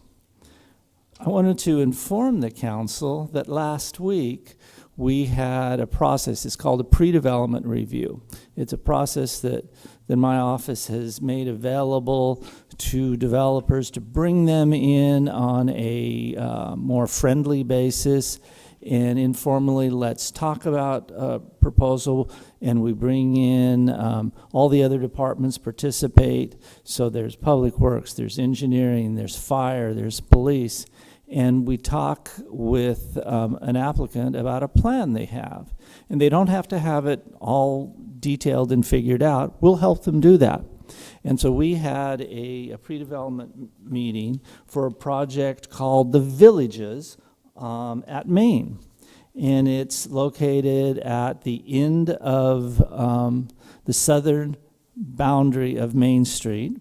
I wanted to inform the council that last week we had a process. It's called a pre-development review. It's a process that my office has made available to developers to bring them in on a more friendly basis and informally let's talk about a proposal, and we bring in all the other departments participate. So there's public works, there's engineering, there's fire, there's police, and we talk with an applicant about a plan they have. And they don't have to have it all detailed and figured out. We'll help them do that. And so we had a pre-development meeting for a project called The Villages at Main. And it's located at the end of the southern boundary of Main Street,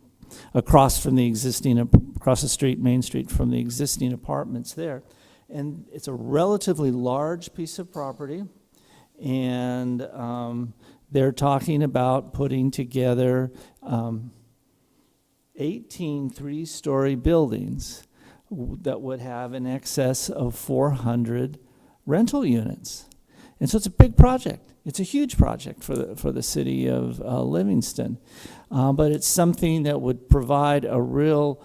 across the street, Main Street, from the existing apartments there. And it's a relatively large piece of property. And they're talking about putting together 18 three-story buildings that would have in excess of 400 rental units. And so it's a big project. It's a huge project for the city of Livingston. But it's something that would provide a real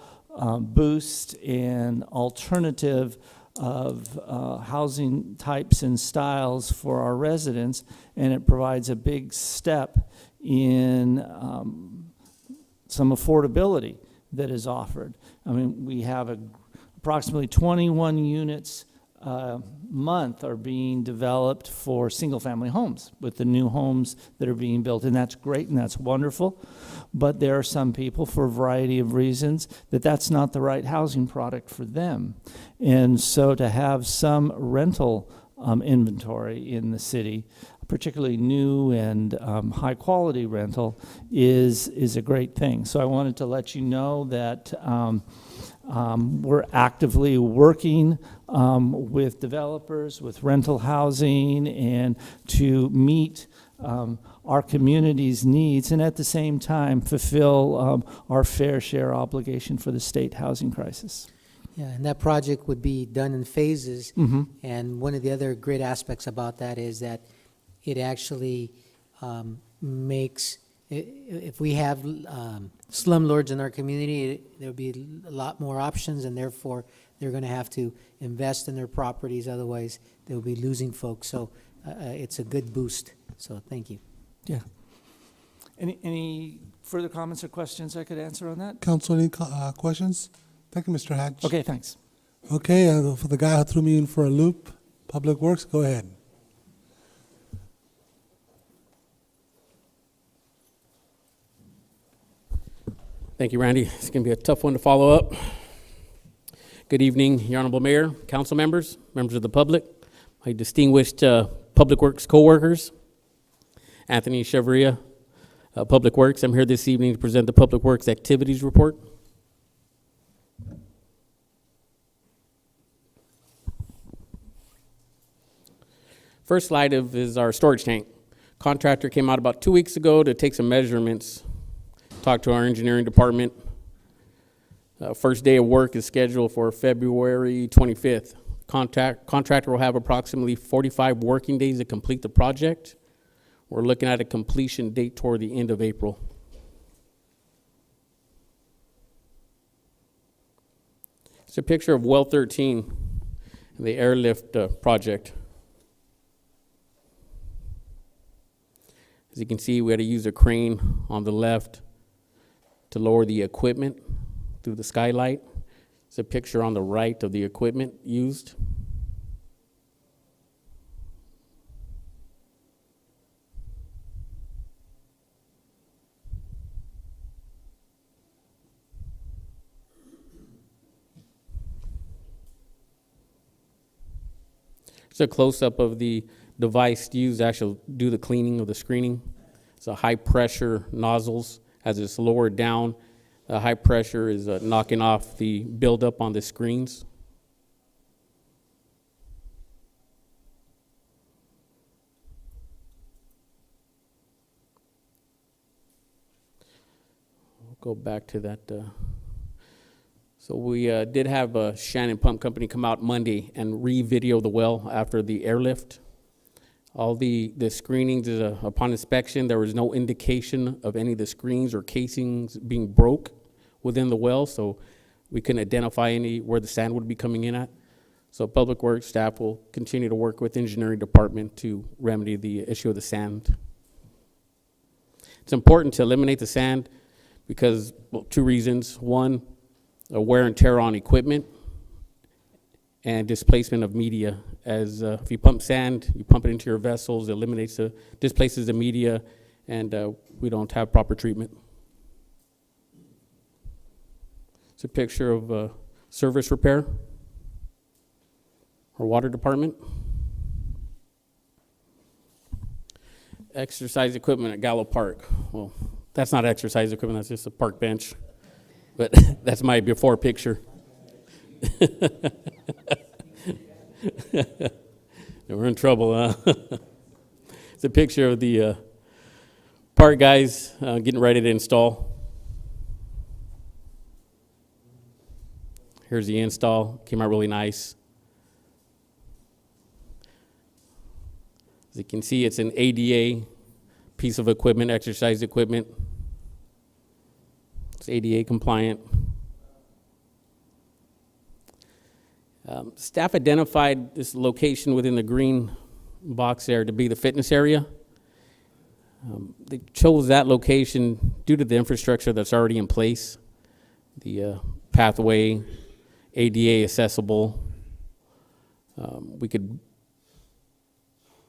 boost and alternative of housing types and styles for our residents, and it provides a big step in some affordability that is offered. I mean, we have approximately 21 units a month are being developed for single-family homes with the new homes that are being built, and that's great and that's wonderful. But there are some people, for a variety of reasons, that's not the right housing product for them. And so to have some rental inventory in the city, particularly new and high-quality rental, is a great thing. So I wanted to let you know that we're actively working with developers, with rental housing, and to meet our community's needs, and at the same time fulfill our fair share obligation for the state housing crisis. Yeah, and that project would be done in phases. Mm-hmm. And one of the other great aspects about that is that it actually makes, if we have slumlords in our community, there'll be a lot more options, and therefore they're going to have to invest in their properties. Otherwise, they'll be losing folks. So it's a good boost. So thank you. Yeah. Any further comments or questions I could answer on that? Council, any questions? Thank you, Mr. Hatch. Okay, thanks. Okay, for the guy who threw me in for a loop, Public Works, go ahead. Thank you, Randy. It's going to be a tough one to follow up. Good evening, Your Honorable Mayor, council members, members of the public, my distinguished Public Works co-workers. Anthony Chevria, Public Works. I'm here this evening to present the Public Works Activities Report. First slide is our storage tank. Contractor came out about 2 weeks ago to take some measurements, talk to our engineering department. First day of work is scheduled for February 25th. Contractor will have approximately 45 working days to complete the project. We're looking at a completion date toward the end of April. It's a picture of well 13, the airlift project. As you can see, we had to use a crane on the left to lower the equipment through the skylight. It's a picture on the right of the equipment used. It's a close-up of the device used to actually do the cleaning of the screening. It's a high-pressure nozzles. As it's lowered down, the high pressure is knocking off the buildup on the screens. go back to that. So we did have Shannon Pump Company come out Monday and re-video the well after the airlift. All the screenings, upon inspection, there was no indication of any of the screens or casings being broke within the well, so we couldn't identify any where the sand would be coming in at. So Public Works staff will continue to work with engineering department to remedy the issue of the sand. It's important to eliminate the sand because, well, 2 reasons. One, a wear and tear on equipment and displacement of media. As if you pump sand, you pump it into your vessels, it displaces the media, and we don't have proper treatment. It's a picture of service repair or water department. Exercise equipment at Gallo Park. Well, that's not exercise equipment, that's just a park bench. But that's my before picture. We're in trouble, huh? It's a picture of the park guys getting ready to install. Here's the install. Came out really nice. As you can see, it's an ADA piece of equipment, exercise equipment. It's ADA compliant. Staff identified this location within the green box there to be the fitness area. They chose that location due to the infrastructure that's already in place. The pathway, ADA accessible. We could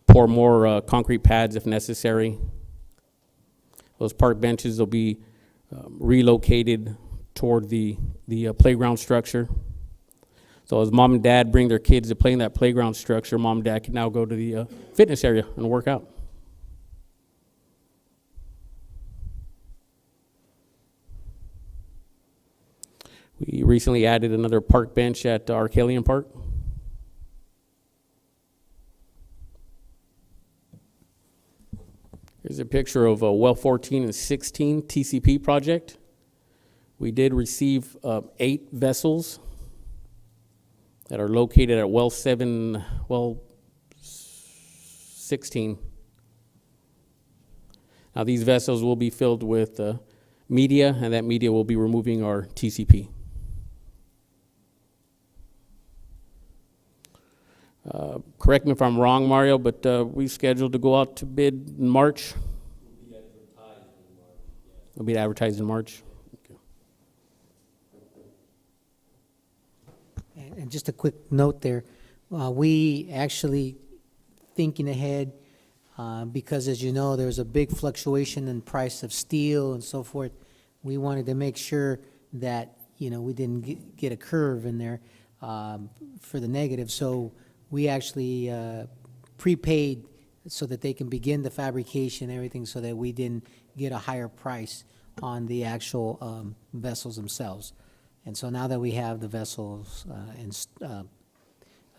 pour more concrete pads if necessary. Those park benches will be relocated toward the playground structure. So as mom and dad bring their kids to play in that playground structure, mom and dad can now go to the fitness area and work out. We recently added another park bench at Arcalian Park. Here's a picture of well 14 and 16 TCP project. We did receive 8 vessels that are located at well 16. Now these vessels will be filled with media, and that media will be removing our TCP. Correct me if I'm wrong, Mario, but we scheduled to go out to bid in March. It'll be advertised in March. And just a quick note there, we actually thinking ahead, because as you know, there's a big fluctuation in price of steel and so forth. We wanted to make sure that, we didn't get a curve in there for the negative. So we actually prepaid so that they can begin the fabrication and everything so that we didn't get a higher price on the actual vessels themselves. And so now that we have the vessels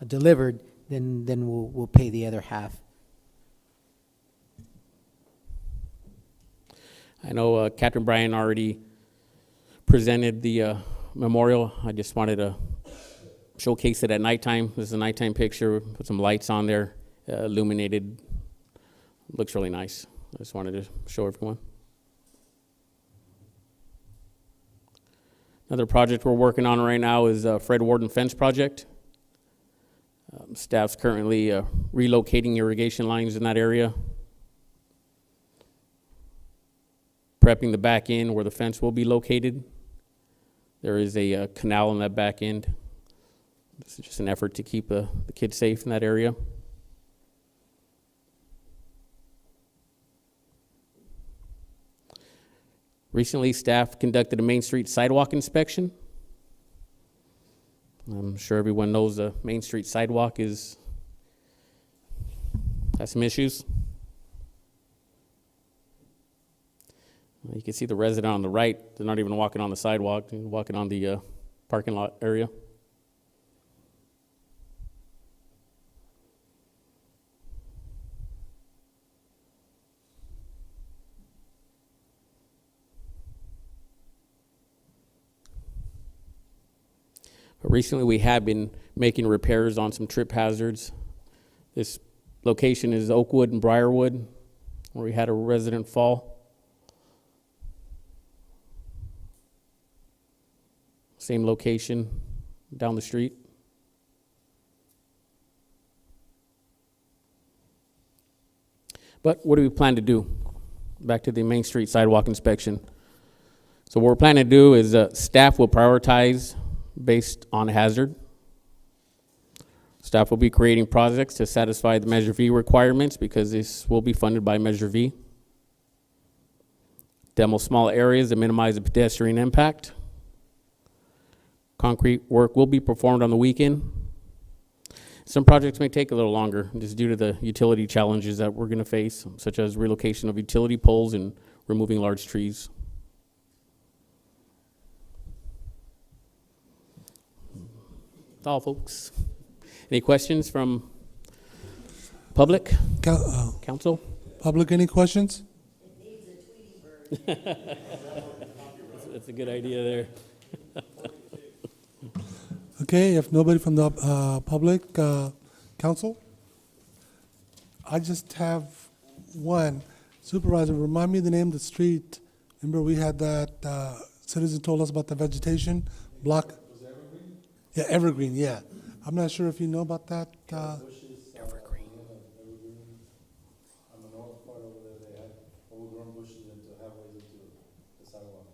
delivered, then we'll pay the other half. I know Captain Bryan already presented the memorial. I just wanted to showcase it at nighttime. This is a nighttime picture. Put some lights on there, illuminated. Looks really nice. I just wanted to show everyone. Another project we're working on right now is Fred Warden Fence Project. Staff's currently relocating irrigation lines in that area, prepping the back end where the fence will be located. There is a canal in that back end. This is just an effort to keep the kids safe in that area. Recently, staff conducted a Main Street sidewalk inspection. I'm sure everyone knows the Main Street sidewalk has some issues. You can see the resident on the right. They're not even walking on the sidewalk. They're walking on the parking lot area. Recently, we have been making repairs on some trip hazards. This location is Oakwood and Briarwood, where we had a resident fall. Same location down the street. But what do we plan to do? Back to the Main Street sidewalk inspection. So what we're planning to do is staff will prioritize based on hazard. Staff will be creating projects to satisfy the Measure V requirements because this will be funded by Measure V. Demo small areas to minimize the pedestrian impact. Concrete work will be performed on the weekend. Some projects may take a little longer just due to the utility challenges that we're going to face, such as relocation of utility poles and removing large trees. That's all, folks. Any questions from public? Council? Public, any questions? That's a good idea there. Okay, if nobody from the public, council? I just have one. Supervisor, remind me the name of the street. Remember we had that, citizen told us about the vegetation block? Yeah, Evergreen, yeah. I'm not sure if you know about that. Evergreen. On the north part over there, they had overgrown bushes into halfway into the sidewalk.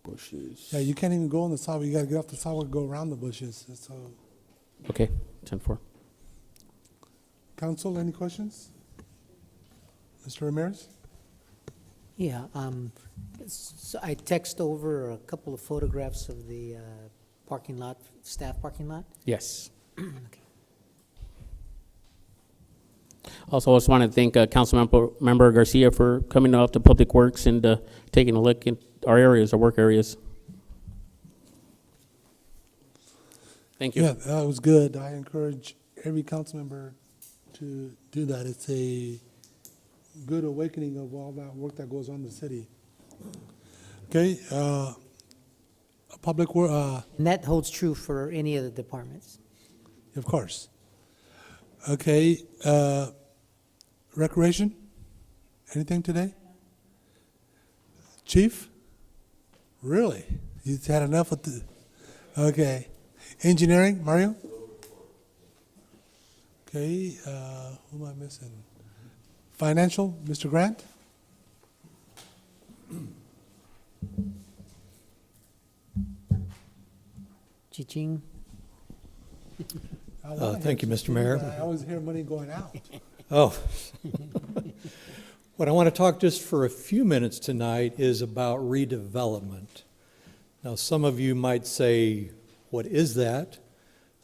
Bushes. Yeah, you can't even go on the sidewalk. You gotta get off the sidewalk and go around the bushes. So, Okay, 10-4. council, any questions? Mr. Ramirez? Yeah, so I text over a couple of photographs of the parking lot, staff parking lot. Yes. Okay. Also, I just want to thank Councilmember Garcia for coming out to Public Works and taking a look at our areas, our work areas. Thank you. Yeah, that was good. I encourage every council member to do that. It's a good awakening of all that work that goes on in the city. Okay, public work, And that holds true for any of the departments. of course. Okay, recreation? Anything today? Chief? Really? You had enough with the, okay. Engineering, Mario? Okay, who am I missing? Financial, Mr. Grant? Chi-ching. Thank you, Mr. Mayor. I always hear money going out. Oh. What I want to talk just for a few minutes tonight is about redevelopment. Now, some of you might say, what is that?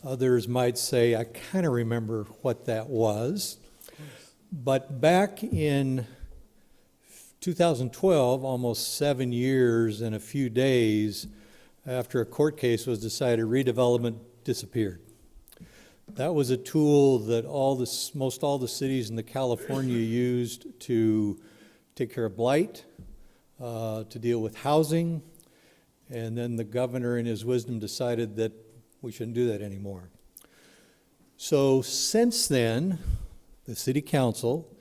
Others might say, I kind of remember what that was. But back in 2012, almost 7 years and a few days after a court case was decided, redevelopment disappeared. That was a tool that most all the cities in the California used to take care of blight, to deal with housing, and then the governor in his wisdom decided that we shouldn't do that anymore. So since then, the city council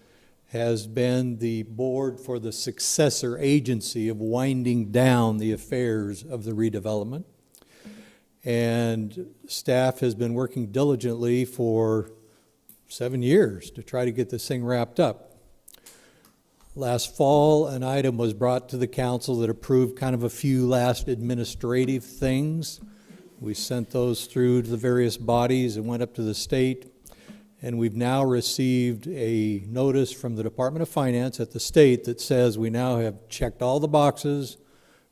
has been the board for the successor agency of winding down the affairs of the redevelopment. And staff has been working diligently for 7 years to try to get this thing wrapped up. Last fall, an item was brought to the council that approved kind of a few last administrative things. We sent those through to the various bodies and went up to the state. And we've now received a notice from the Department of Finance at the state that says we now have checked all the boxes,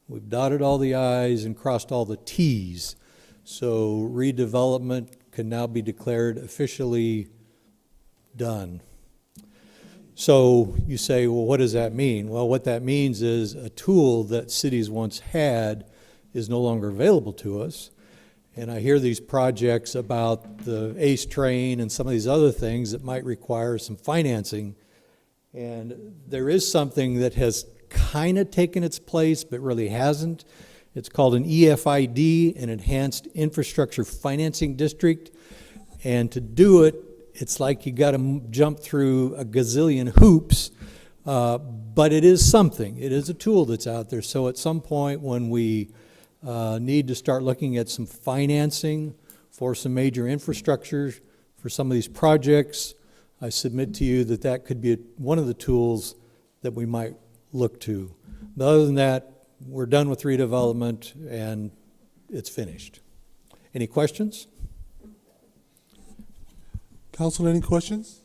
we've dotted all the I's and crossed all the T's. So redevelopment can now be declared officially done. So you say, well, what does that mean? Well, what that means is a tool that cities once had is no longer available to us. And I hear these projects about the ACE train and some of these other things that might require some financing. And there is something that has kind of taken its place, but really hasn't. It's called an EFID, an Enhanced Infrastructure Financing District. And to do it, it's like you got to jump through a gazillion hoops, but it is something. It is a tool that's out there. So at some point when we need to start looking at some financing for some major infrastructure for some of these projects, I submit to you that that could be one of the tools that we might look to. But other than that, we're done with redevelopment and it's finished. Any questions? Council, any questions?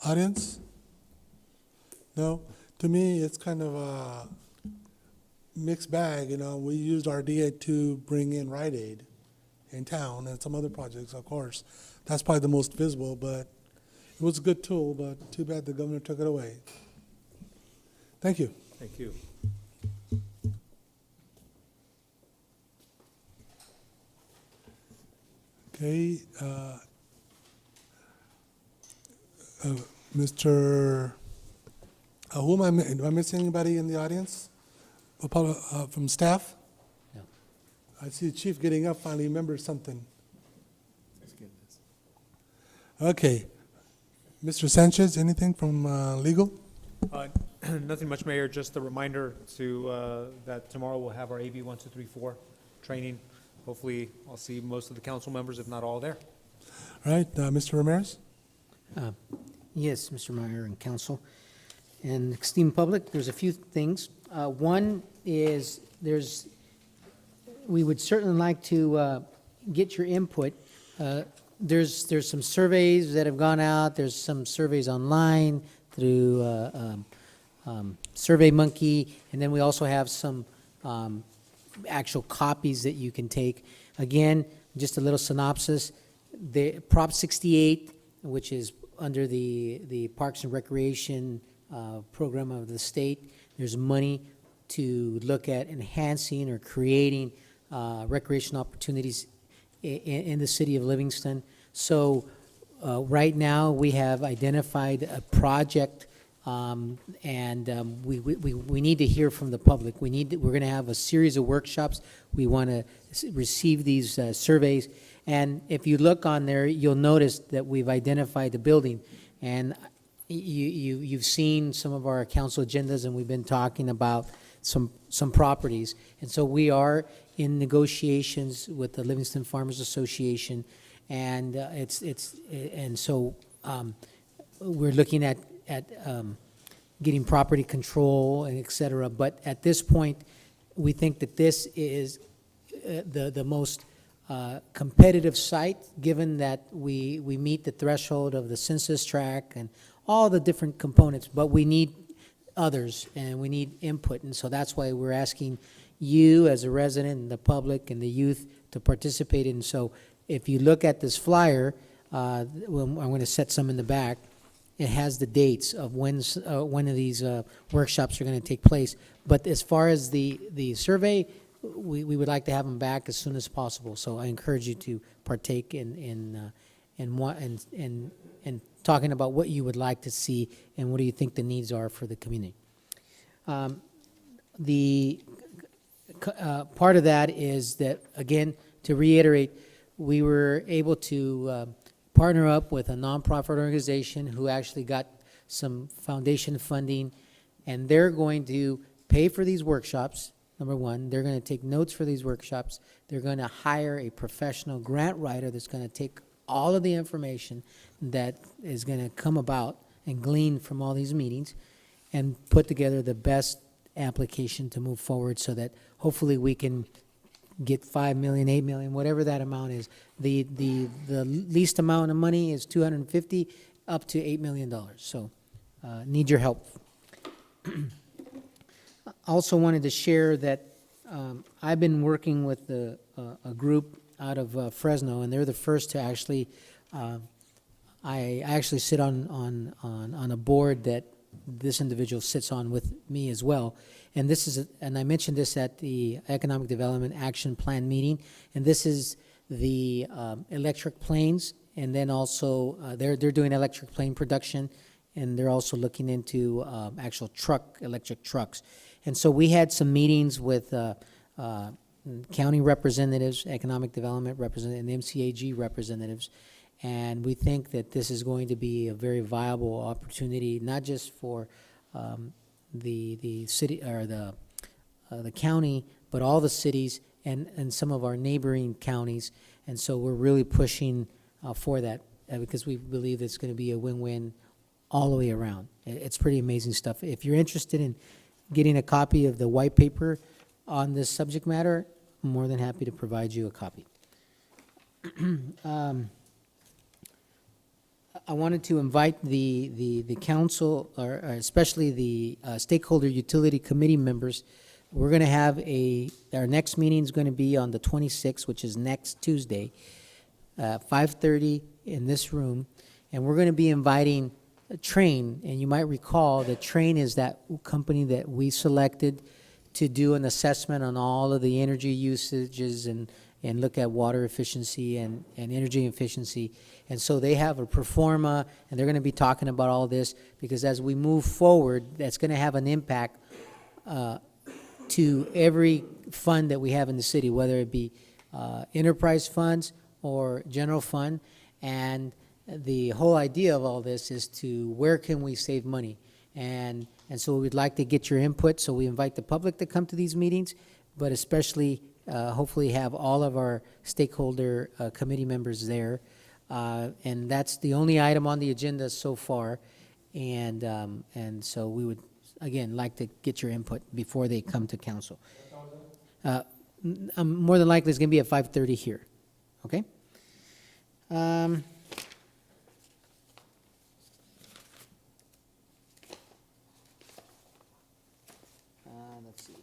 Audience? No? To me, it's kind of a mixed bag. You know, we used our DA to bring in Rite Aid in town and some other projects, of course. That's probably the most visible, but it was a good tool, but too bad the governor took it away. Thank you. Thank you. Okay, Mr. Who am I missing anybody in the audience? From staff? No. I see the chief getting up, finally remembers something. Okay. Mr. Sanchez, anything from legal? Nothing much, Mayor, just a reminder to, that tomorrow we'll have our AB 1234 training. Hopefully, I'll see most of the council members, if not all, there. All right, Mr. Ramirez? Yes, Mr. Mayor and council. And esteemed public, there's a few things. One is we would certainly like to get your input. There's some surveys that have gone out. There's some surveys online through SurveyMonkey, and then we also have some actual copies that you can take. Again, just a little synopsis. The Prop 68, which is under the Parks and Recreation program of the state, there's money to look at enhancing or creating recreation opportunities in the city of Livingston. So right now we have identified a project, and we need to hear from the public. We're going to have a series of workshops. We want to receive these surveys, and if you look on there, you'll notice that we've identified the building, and you've seen some of our council agendas, and we've been talking about some properties, and so we are in negotiations with the Livingston Farmers Association, and so we're looking at getting property control and et cetera. But at this point, we think that this is the most competitive site, given that we meet the threshold of the census tract and all the different components, but we need others and we need input. And so that's why we're asking you as a resident and the public and the youth to participate in. So if you look at this flyer, I'm going to set some in the back. It has the dates of when of these workshops are going to take place. But as far as the survey, we would like to have them back as soon as possible. So I encourage you to partake in talking about what you would like to see and what do you think the needs are for the community. Part of that is that, again, to reiterate, we were able to partner up with a nonprofit organization who actually got some foundation funding, and they're going to pay for these workshops. Number one, they're going to take notes for these workshops. They're going to hire a professional grant writer that's going to take all of the information that is going to come about and glean from all these meetings and put together the best application to move forward so that hopefully we can get 5 million, 8 million, whatever that amount is. The least amount of money is $250 up to $8 million. So need your help. Also wanted to share that I've been working with a group out of Fresno, and they're the first to actually, I actually sit on a board that this individual sits on with me as well. And this is, and I mentioned this at the Economic Development Action Plan meeting, and this is the electric planes, and then also they're doing electric plane production, and they're also looking into actual electric trucks. And so we had some meetings with county representatives, economic development representatives, and MCAG representatives. And we think that this is going to be a very viable opportunity, not just for the city or the county, but all the cities and some of our neighboring counties. And so we're really pushing for that because we believe it's going to be a win-win all the way around. It's pretty amazing stuff. If you're interested in getting a copy of the white paper on this subject matter, I'm more than happy to provide you a copy. I wanted to invite the council, or especially the stakeholder utility committee members. We're going to have our next meeting is going to be on the 26th, which is next Tuesday, 5:30 in this room. And we're going to be inviting Train, and you might recall that Train is that company that we selected to do an assessment on all of the energy usages and look at water efficiency and energy efficiency. And so they have a pro forma, and they're going to be talking about all this, because as we move forward, that's going to have an impact to every fund that we have in the city, whether it be enterprise funds or general fund. And the whole idea of all this is to where can we save money? And so we'd like to get your input, so we invite the public to come to these meetings, but especially hopefully have all of our stakeholder committee members there. And that's the only item on the agenda so far. And so we would, again, like to get your input before they come to council. More than likely it's going to be at 5:30 here. Okay? Let's see.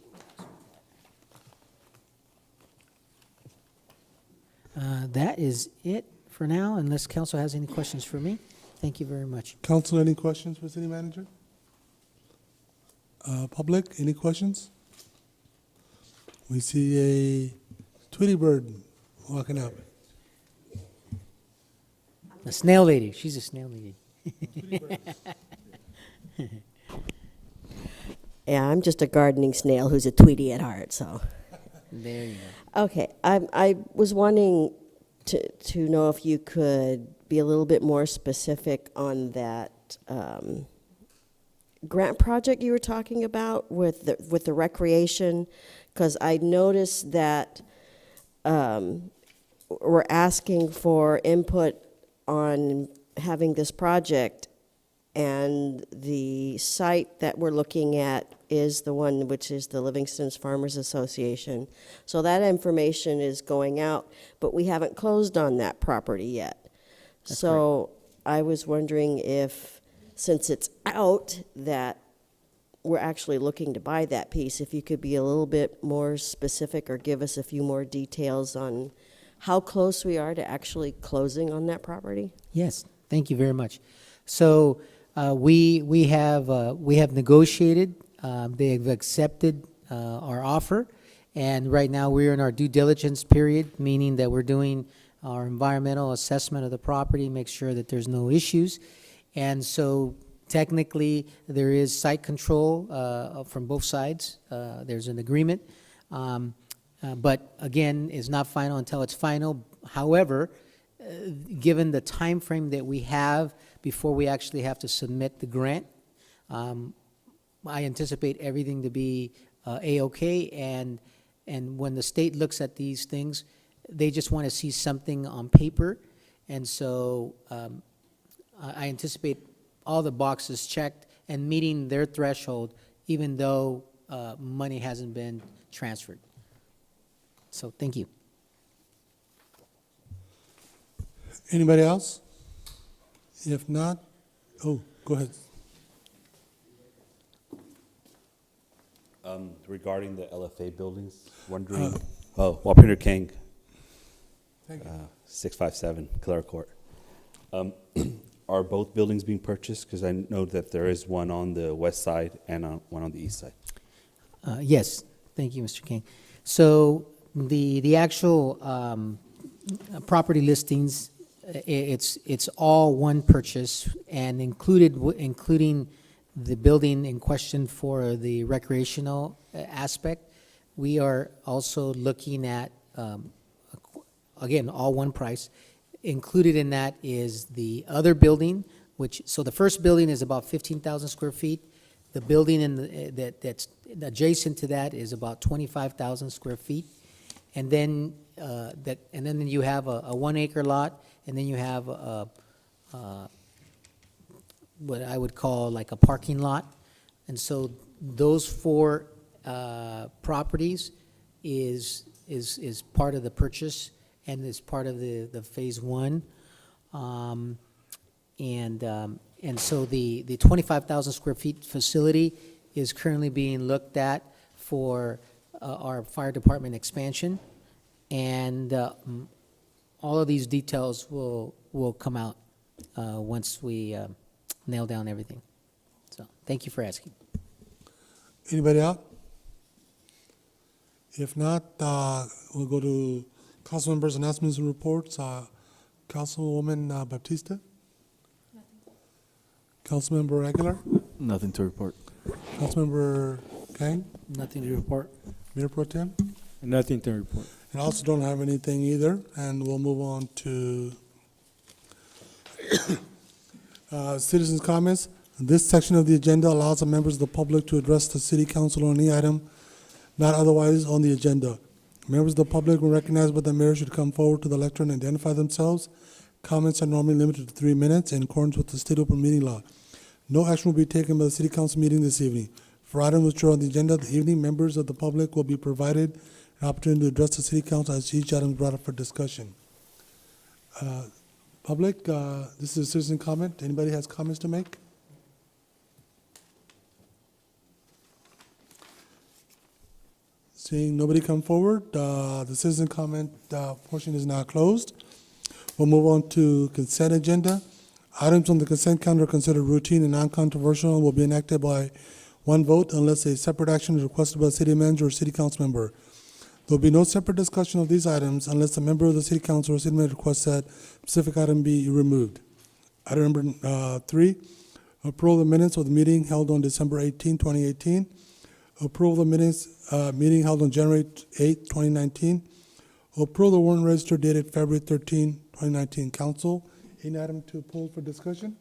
That is it for now, unless council has any questions for me. Thank you very much. Council, any questions for city manager? Public, any questions? We see a Tweety bird walking up. A snail lady. She's a snail lady. Yeah, I'm just a gardening snail who's a Tweety at heart, so. There you go. Okay, I was wanting to know if you could be a little bit more specific on that grant project you were talking about with the recreation, because I noticed that we're asking for input on having this project, and the site that we're looking at is the one which is the Livingston Farmers Association. So that information is going out, but we haven't closed on that property yet. That's so I was wondering if, since it's out, that we're actually looking to buy that piece, if you could be a little bit more specific or give us a few more details on how close we are to actually closing on that property. Yes, thank you very much. So we have negotiated. They have accepted our offer, and right now we're in our due diligence period, meaning that we're doing our environmental assessment of the property, make sure that there's no issues. And so technically there is site control from both sides. There's an agreement, but again, it's not final until it's final. However, given the time frame that we have before we actually have to submit the grant, I anticipate everything to be A-OK, and when the state looks at these things, they just want to see something on paper, and so I anticipate all the boxes checked and meeting their threshold, even though money hasn't been transferred. So thank you. Anybody else? If not, oh, go ahead. Regarding the LFA buildings, wondering, Wapner King, 657 Clara Court. Are both buildings being purchased? Because I know that there is one on the west side and one on the east side. Yes, thank you, Mr. King. So the actual property listings, it's all one purchase, and including the building in question for the recreational aspect. We are also looking at, again, all one price. Included in that is the other building, so the first building is about 15,000 square feet. The building that's adjacent to that is about 25,000 square feet. And then, you have a 1 acre lot, and then you have what I would call like a parking lot. And so those four properties is part of the purchase and is part of the phase one. And so the 25,000 square feet facility is currently being looked at for our fire department expansion. And all of these details will come out once we nail down everything. So thank you for asking. Anybody out? If not, we'll go to council members' announcements and reports. Councilwoman Baptista? Councilmember Aguilar? Nothing to report. Councilmember Kang? Nothing to report. Mayor Pro Tem? Nothing to report. And I also don't have anything either, and we'll move on to citizens' comments. This section of the agenda allows the members of the public to address the city council on any item not otherwise on the agenda. Members of the public, when recognized by the mayor, should come forward to the lectern and identify themselves. Comments are normally limited to 3 minutes in accordance with the state open meeting law. No action will be taken by the city council meeting this evening. For items which are on the agenda of the evening, members of the public will be provided an opportunity to address the city council as each item is brought up for discussion. Public, this is a citizen comment. Anybody has comments to make? Seeing nobody come forward, the citizen comment portion is now closed. We'll move on to consent agenda. Items on the consent calendar are considered routine and non-controversial and will be enacted by one vote unless a separate action is requested by the city manager or city council member. There will be no separate discussion of these items unless a member of the city council or city manager requests that specific item be removed. Item number 3, approve the minutes of the meeting held on December 18, 2018. Approve the minutes meeting held on January 8, 2019. Approve the warrant register dated February 13, 2019. Council, any item to pull for discussion?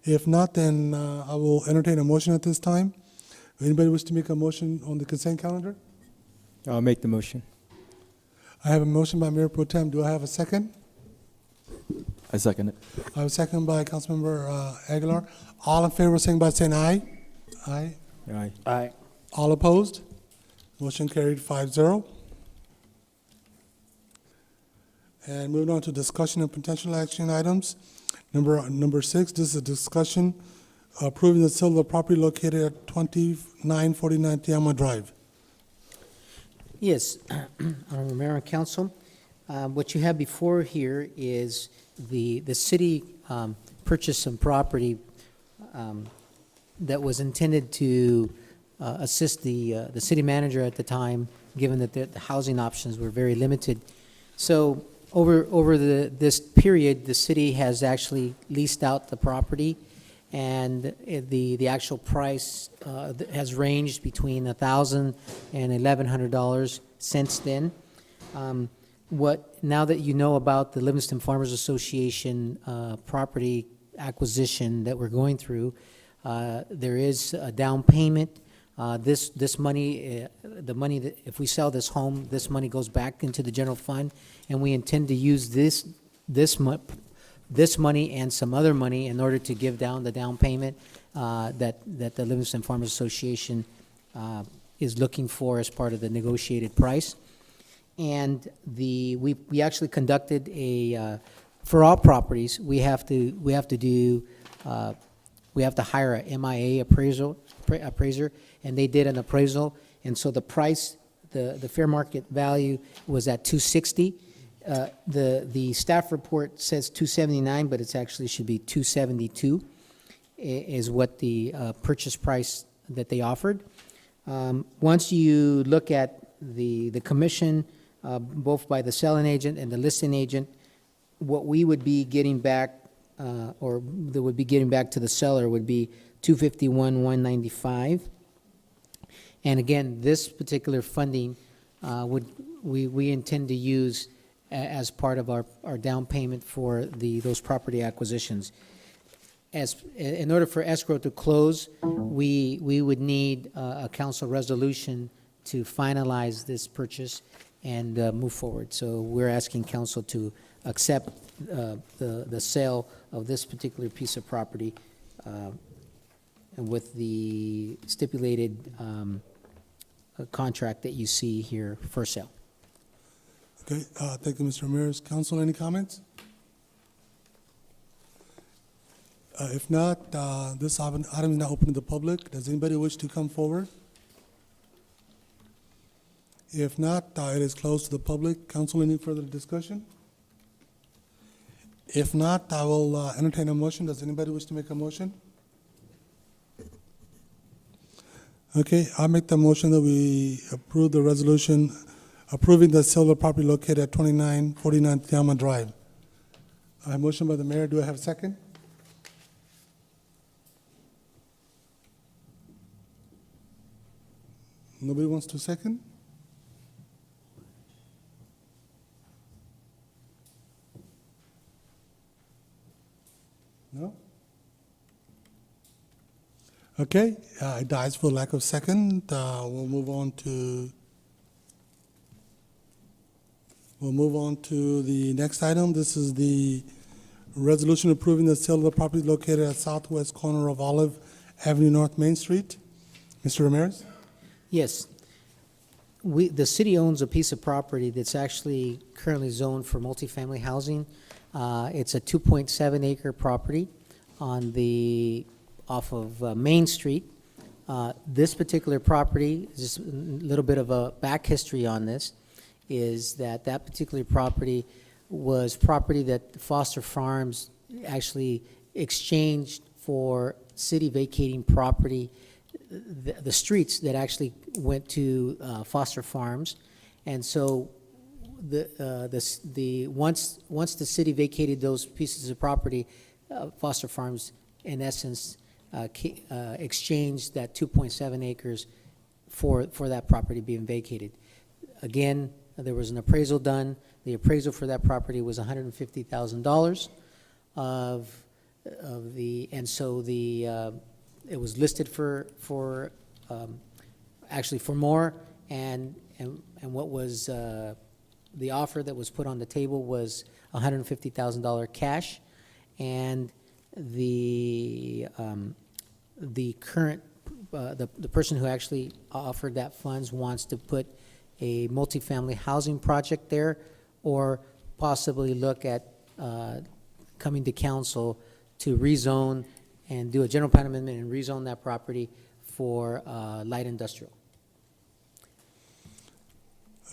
If not, then I will entertain a motion at this time. Anybody wish to make a motion on the consent calendar? I'll make the motion. I have a motion by Mayor Pro Tem. Do I have a second? I second it. I have a second by Councilmember Aguilar. All in favor, saying by saying aye. Aye. Aye. Aye. All opposed? Motion carried 5-0. And moving on to discussion and potential action items. Number 6, this is a discussion approving the sale of the property located at 2949 Tiama Drive. Yes, Honorable Mayor and Council, what you have before here is the city purchased some property that was intended to assist the city manager at the time, given that the housing options were very limited. So over this period, the city has actually leased out the property, and the actual price has ranged between $1,000 and $1,100 since then. Now that you know about the Livingston Farmers Association property acquisition that we're going through, there is a down payment. This money, the money that if we sell this home, this money goes back into the general fund, and we intend to use this money and some other money in order to give down the down payment that the Livingston Farmers Association is looking for as part of the negotiated price. And we actually conducted for all properties we have to hire a MIA appraiser, and they did an appraisal, and so the price, the fair market value was at $260. The staff report says $279, but it's actually should be $272 is what the purchase price that they offered. Once you look at the commission, both by the selling agent and the listing agent, what we would be getting back, or that would be getting back to the seller would be 251-195. And again, this particular funding we intend to use as part of our down payment for those property acquisitions. In order for escrow to close, we would need a council resolution to finalize this purchase and move forward. So we're asking council to accept the sale of this particular piece of property with the stipulated contract that you see here for sale. Okay, thank you, Mr. Ramirez. Council, any comments? If not, this item is now open to the public. Does anybody wish to come forward? If not, it is closed to the public. Council, any further discussion? If not, I will entertain a motion. Does anybody wish to make a motion? Okay, I make the motion that we approve the resolution approving the sale of the property located at 2949 Tiama Drive. I have a motion by the mayor. Do I have a second? Nobody wants to second? No? Okay, it dies for lack of second. We'll move on to the next item. This is the resolution approving the sale of the property located at southwest corner of Olive Avenue North Main Street. Mr. Ramirez? Yes. The city owns a piece of property that's actually currently zoned for multifamily housing. It's a 2.7 acre property off of Main Street. This particular property, just a little bit of a back history on this, is that particular property was property that Foster Farms actually exchanged for city vacating property, the streets that actually went to Foster Farms. And so once the city vacated those pieces of property, Foster Farms, in essence, exchanged that 2.7 acres for that property being vacated. Again, there was an appraisal done. The appraisal for that property was $150,000 and so it was listed for actually for more, and what was the offer that was put on the table was $150,000 cash, and the current the person who actually offered that funds wants to put a multifamily housing project there, or possibly look at coming to council to rezone and do a general plan amendment and rezone that property for light industrial.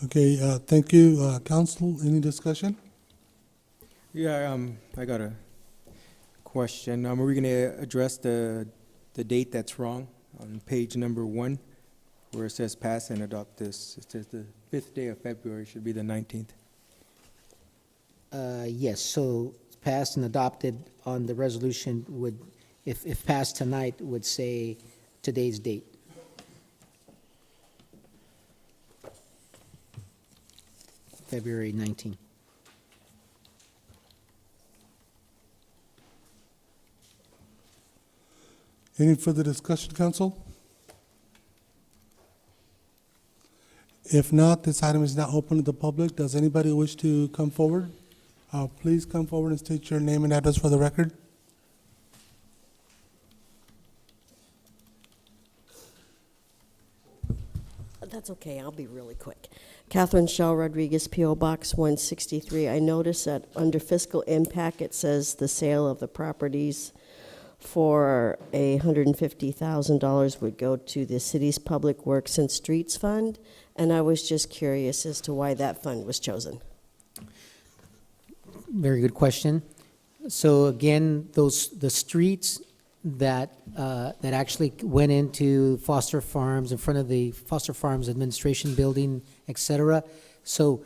Okay, thank you. Council, any discussion? Yeah, I got a question. Are we going to address the date that's wrong on page number 1, where it says pass and adopt this? It says the 5th day of February should be the 19th. Yes, so passed and adopted on the resolution would, if passed tonight, would say today's date. February 19. Any further discussion, council? If not, this item is now open to the public. Does anybody wish to come forward? Please come forward and state your name and address for the record. That's okay, I'll be really quick. Catherine Shaw Rodriguez, P.O. Box 163. I noticed that under fiscal impact, it says the sale of the properties for $150,000 would go to the city's Public Works and Streets Fund, and I was just curious as to why that fund was chosen. Very good question. So again, the streets that actually went into Foster Farms, in front of the Foster Farms Administration Building, etc. So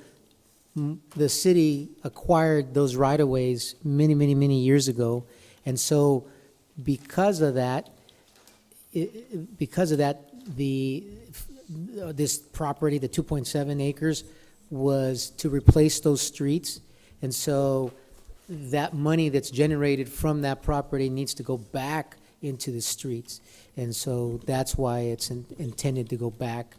the city acquired those right-of-ways many years ago, and so because of that, because of that, this property, the 2.7 acres, was to replace those streets. And so that money that's generated from that property needs to go back into the streets. And so that's why it's intended to go back.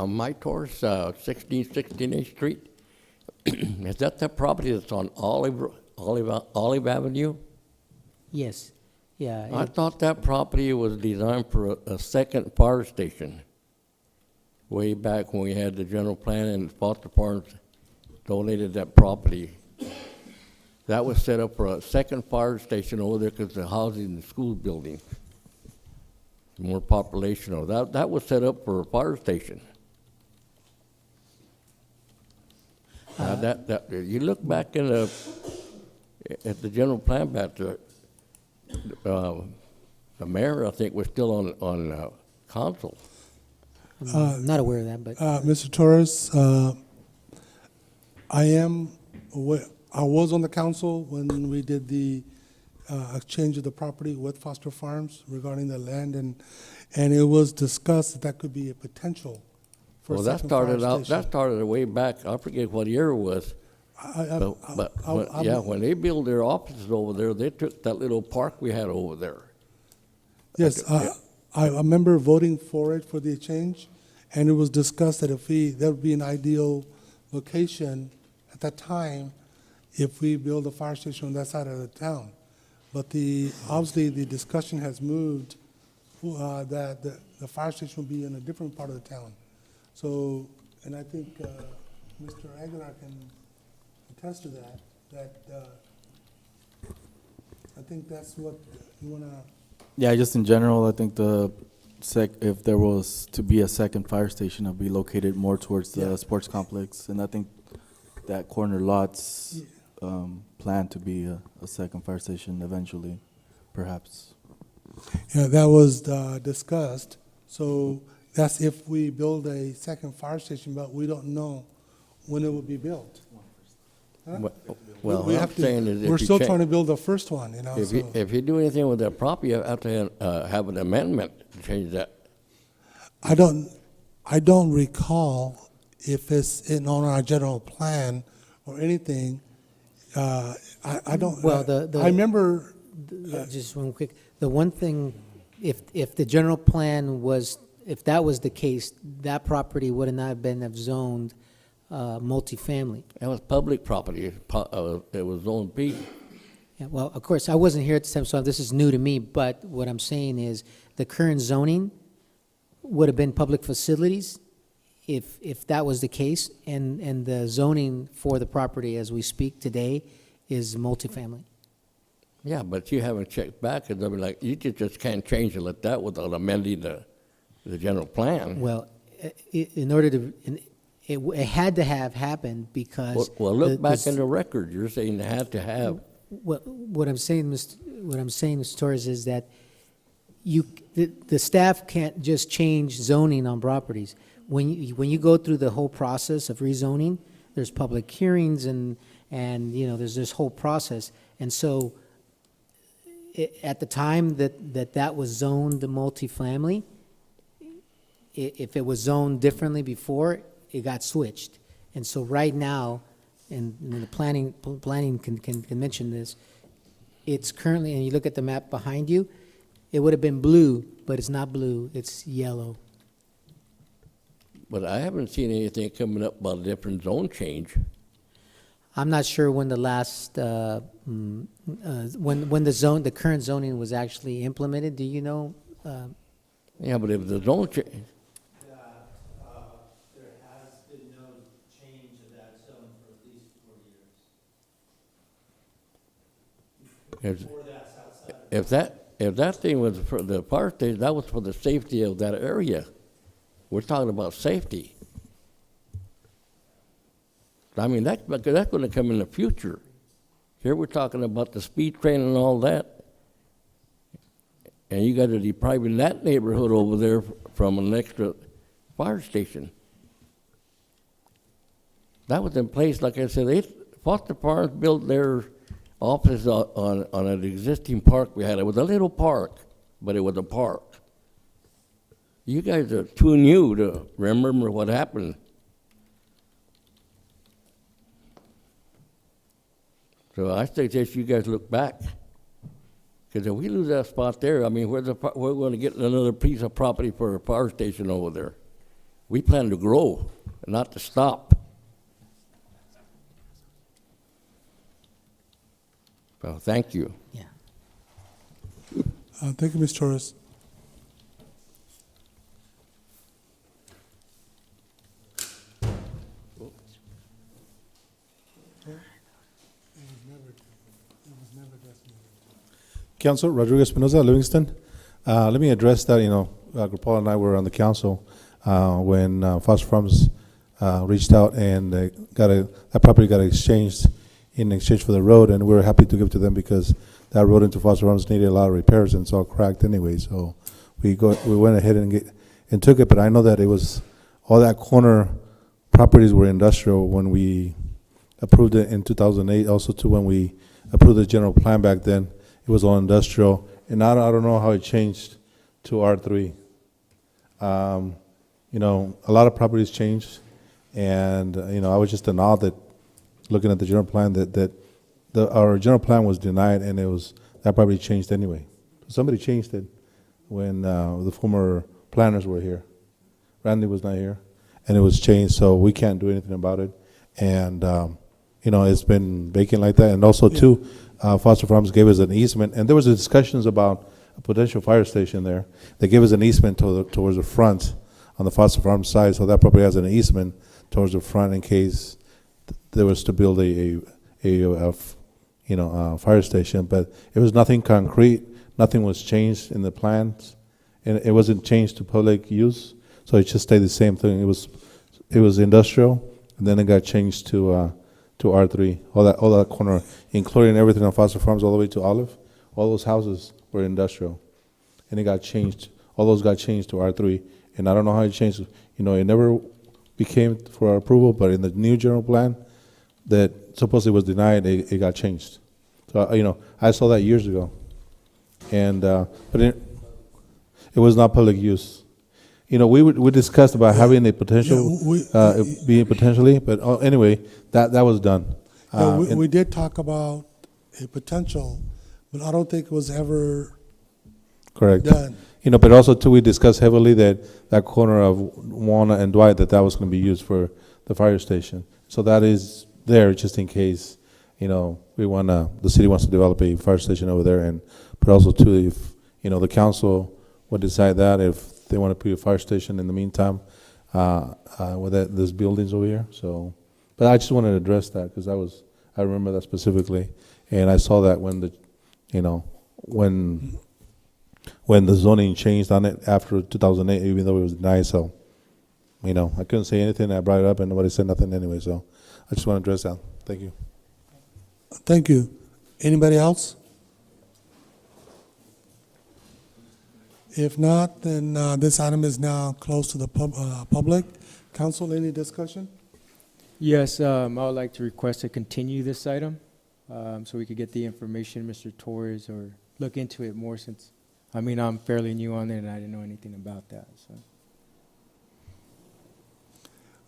Mike Torres, 1668th Street. Is that the property that's on Olive Avenue? Yes, yeah. I thought that property was designed for a second fire station. Way back when we had the general plan and Foster Farms donated that property. That was set up for a second fire station over there because the housing and the school building. More population over that was set up for a fire station. You look back in at the general plan back there, the mayor, I think, was still on council. I'm not aware of that, but. Mr. Torres, I was on the council when we did the exchange of the property with Foster Farms regarding the land, and it was discussed that could be a potential for a second fire station. That started way back. I forget what year it was. When they built their offices over there, they took that little park we had over there. Yes, I remember voting for it for the exchange, and it was discussed that that would be an ideal location at that time if we build a fire station on that side of the town. But obviously the discussion has moved that the fire station will be in a different part of the town. So, and I think Mr. Aguilar can attest to that I think that's what you want to. Yeah, just in general, I think if there was to be a second fire station, it'll be located more towards the sports complex, and I think that corner lot's planned to be a second fire station eventually, perhaps. Yeah, that was discussed. So that's if we build a second fire station, but we don't know when it will be built. Huh? Well, we're still trying to build the first one, you know. If you do anything with that property, you have to have an amendment to change that. I don't recall if it's on our general plan or anything. I don't. Well, I remember. Just one quick. The one thing, if the general plan was, if that was the case, that property would not have been zoned multifamily. It was public property. It was zoned B. Yeah, well, of course, I wasn't here at the time, so this is new to me. But what I'm saying is, the current zoning would have been public facilities, if that was the case, and the zoning for the property as we speak today is multifamily. Yeah, but you haven't checked back, because I mean, like, you just can't change it like that without amending the general plan. Well, in order to, it had to have happened because. Well, look back in the record. You're saying it had to have. What I'm saying, Mr. Torres, is that the staff can't just change zoning on properties. When you go through the whole process of rezoning, there's public hearings and there's this whole process. And so at the time that was zoned the multifamily, if it was zoned differently before, it got switched. And so right now, and the planning can mention this, it's currently, and you look at the map behind you, it would have been blue, but it's not blue, it's yellow. But I haven't seen anything coming up about a different zone change. I'm not sure when the last, when the current zoning was actually implemented. Do you know? Yeah, but if the zone change. There has been no change of that zone for at least 4 years. If that thing was for the fire station, that was for the safety of that area. We're talking about safety. I mean, that's going to come in the future. Here we're talking about the speed train and all that. And you got to deprive that neighborhood over there from an extra fire station. That was in place, like I said, Foster Farms built their office on an existing park we had. It was a little park, but it was a park. You guys are too new to remember what happened. So I suggest you guys look back. Because if we lose that spot there, I mean, we're going to get another piece of property for a power station over there. We plan to grow, not to stop. So thank you. Yeah. Thank you, Ms. Torres. Council Rodriguez Espinoza, Livingston. Let me address that. Paul and I were on the council when Foster Farms reached out and that property got exchanged in exchange for the road, and we were happy to give it to them because that road into Foster Farms needed a lot of repairs and it's all cracked anyway. So we went ahead and took it. But I know that it was all that corner properties were industrial when we approved it in 2008. Also, too, when we approved the general plan back then. It was all industrial, and I don't know how it changed to R3. A lot of properties changed, and I was just in awe that looking at the general plan that our general plan was denied, and that property changed anyway. Somebody changed it when the former planners were here. Randy was not here, and it was changed, so we can't do anything about it. And it's been vacant like that, and also too. Foster Farms gave us an easement, and there was discussions about a potential fire station there. They gave us an easement towards the front on the Foster Farms side, so that property has an easement towards the front in case there was to build a fire station. But it was nothing concrete. Nothing was changed in the plans, and it wasn't changed to public use. So it just stayed the same thing. It was industrial, and then it got changed to R3, all that corner, including everything on Foster Farms all the way to Olive, all those houses were industrial, and it got changed. All those got changed to R3, and I don't know how it changed. It never became for our approval, but in the new general plan that supposedly was denied, it got changed. So I saw that years ago, and but it was not public use. We discussed about having a potential, being potentially, but anyway, that was done. We did talk about a potential, but I don't think it was ever correct done. But also too, we discussed heavily that corner of Walnut and Dwight that was going to be used for the fire station. So that is there just in case, the city wants to develop a fire station over there, but also too, if the council would decide that if they want to put a fire station in the meantime, with there's buildings over here. So, but I just wanted to address that because I remember that specifically, and I saw that when the zoning changed on it after 2008, even though it was denied. So, I couldn't say anything. I brought it up, and nobody said nothing anyway. So, I just want to address that. Thank you. Thank you. Anybody else? If not, then this item is now closed to the public. Council, any discussion? Yes, I would like to request to continue this item so we could get the information, Mr. Torres, or look into it more since, I'm fairly new on it and I didn't know anything about that. So.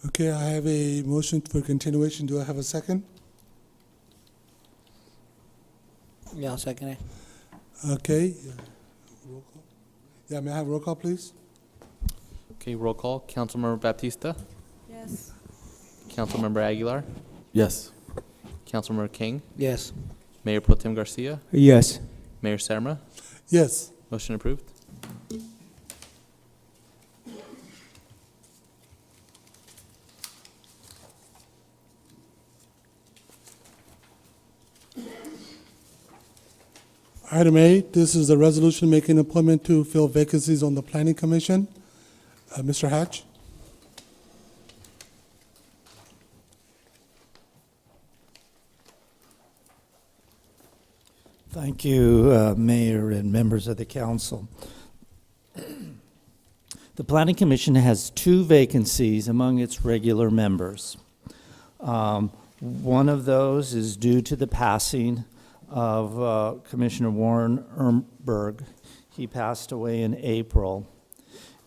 Okay, I have a motion for continuation. Do I have a second? Yeah, I'll second it. Okay. Roll call. Yeah, may I have roll call, please? Okay, roll call. Councilmember Baptista? Yes. Councilmember Aguilar? Yes. Councilmember King? Yes. Mayor Pro Tem Garcia? Yes. Mayor Serma? Yes. Motion approved. Item 8, this is a resolution making appointment to fill vacancies on the Planning Commission. Mr. Hatch? Thank you, Mayor and members of the council. The Planning Commission has 2 vacancies among its regular members. One of those is due to the passing of Commissioner Warren Ermberg. He passed away in April,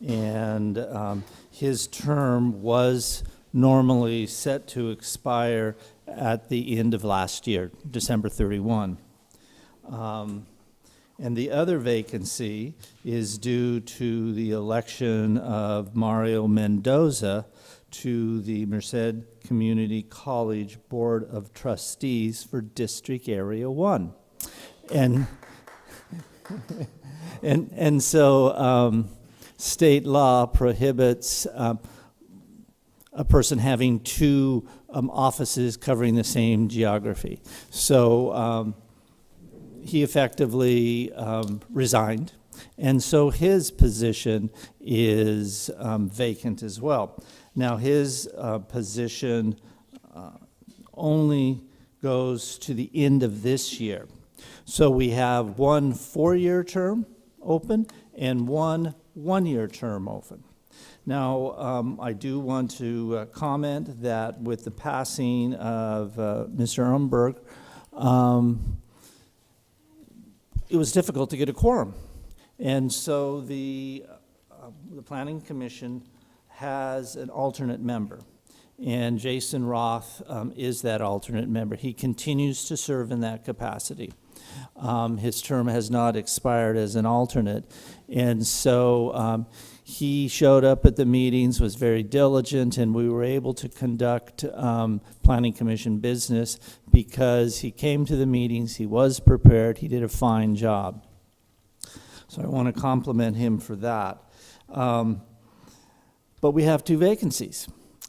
and his term was normally set to expire at the end of last year, December 31. And the other vacancy is due to the election of Mario Mendoza to the Merced Community College Board of Trustees for District Area 1. And and so state law prohibits a person having two offices covering the same geography. So he effectively resigned, and so his position is vacant as well. Now, his position only goes to the end of this year. So we have one 4-year term open and one 1-year term open. Now, I do want to comment that with the passing of Mr. Umberg, it was difficult to get a quorum. And so the Planning Commission has an alternate member, and Jason Roth is that alternate member. He continues to serve in that capacity. His term has not expired as an alternate, and so he showed up at the meetings, was very diligent, and we were able to conduct Planning Commission business because he came to the meetings, he was prepared, he did a fine job. So I want to compliment him for that. But we have 2 vacancies.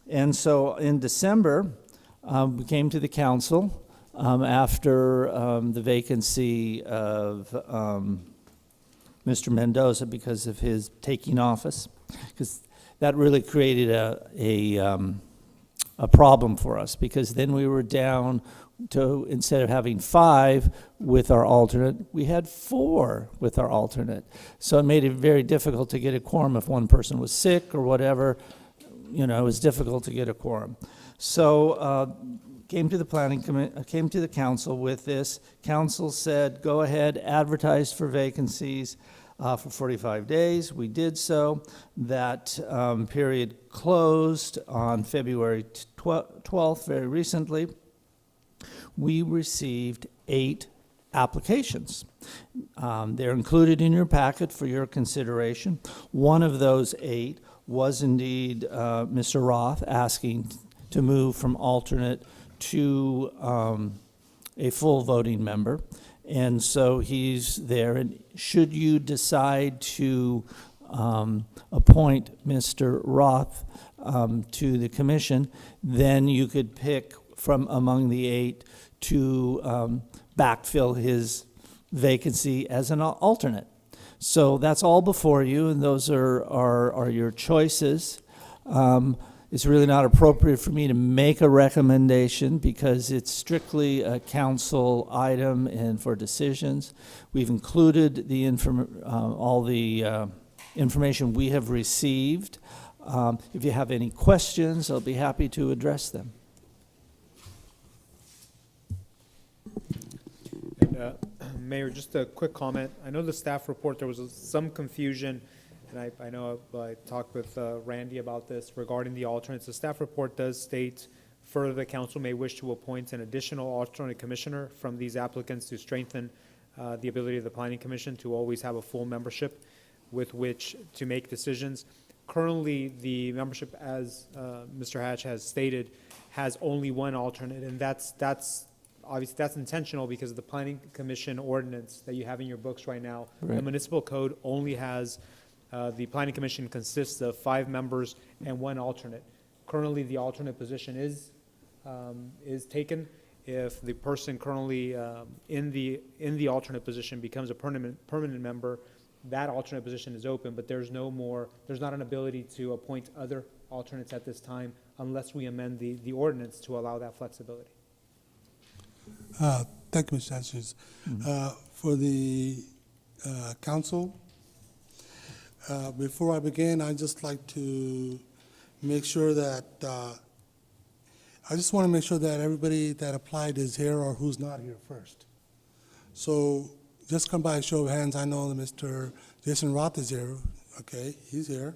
And so in December, we came to the council after the vacancy of Mr. Mendoza because of his taking office, because that really created a problem for us, because then we were down to, instead of having 5 with our alternate, we had 4 with our alternate. So it made it very difficult to get a quorum if one person was sick or whatever. You know, it was difficult to get a quorum. So came to the council with this. Council said, go ahead, advertise for vacancies for 45 days. We did so. That period closed on February 12th, very recently. We received 8 applications. They're included in your packet for your consideration. One of those 8 was indeed Mr. Roth asking to move from alternate to a full voting member. And so he's there. And should you decide to appoint Mr. Roth to the commission, then you could pick from among the 8 to backfill his vacancy as an alternate. So that's all before you, and those are your choices. It's really not appropriate for me to make a recommendation because it's strictly a council item and for decisions. We've included the all the information we have received. If you have any questions, I'll be happy to address them. And, Mayor, just a quick comment. I know the staff report, there was some confusion, and I know I talked with Randy about this regarding the alternates. The staff report does state, further, the council may wish to appoint an additional alternate commissioner from these applicants to strengthen the ability of the Planning Commission to always have a full membership with which to make decisions. Currently, the membership, as Mr. Hatch has stated, has only one alternate, and that's obviously that's intentional because of the Planning Commission ordinance that you have in your books right now. Right. The municipal code only has the Planning Commission consists of 5 members and 1 alternate. Currently, the alternate position is taken. If the person currently in the alternate position becomes a permanent member, that alternate position is open, but there's not an ability to appoint other alternates at this time unless we amend the ordinance to allow that flexibility. Thank you, Mr. Sanchez. For the council, before I begin, I'd just like to make sure that I just want to make sure that everybody that applied is here or who's not here first. So just come by a show of hands. I know that Mr. Jason Roth is here. Okay, he's here.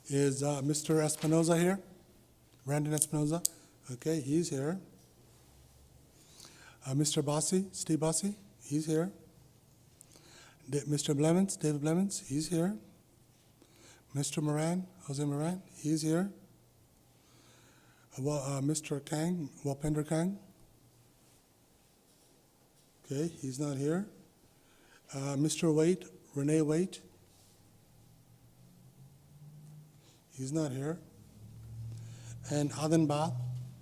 Is Mr. Espinoza here? Brandon Espinoza? Okay, he's here. Mr. Bossi, Steve Bossi, he's here. Mr. Blemons, David Blemons, he's here. Mr. Moran, Jose Moran, he's here. Mr. Kang, Wapender Kang. Okay, he's not here. Mr. Waite, Renee Waite. He's not here. And Aden Bath,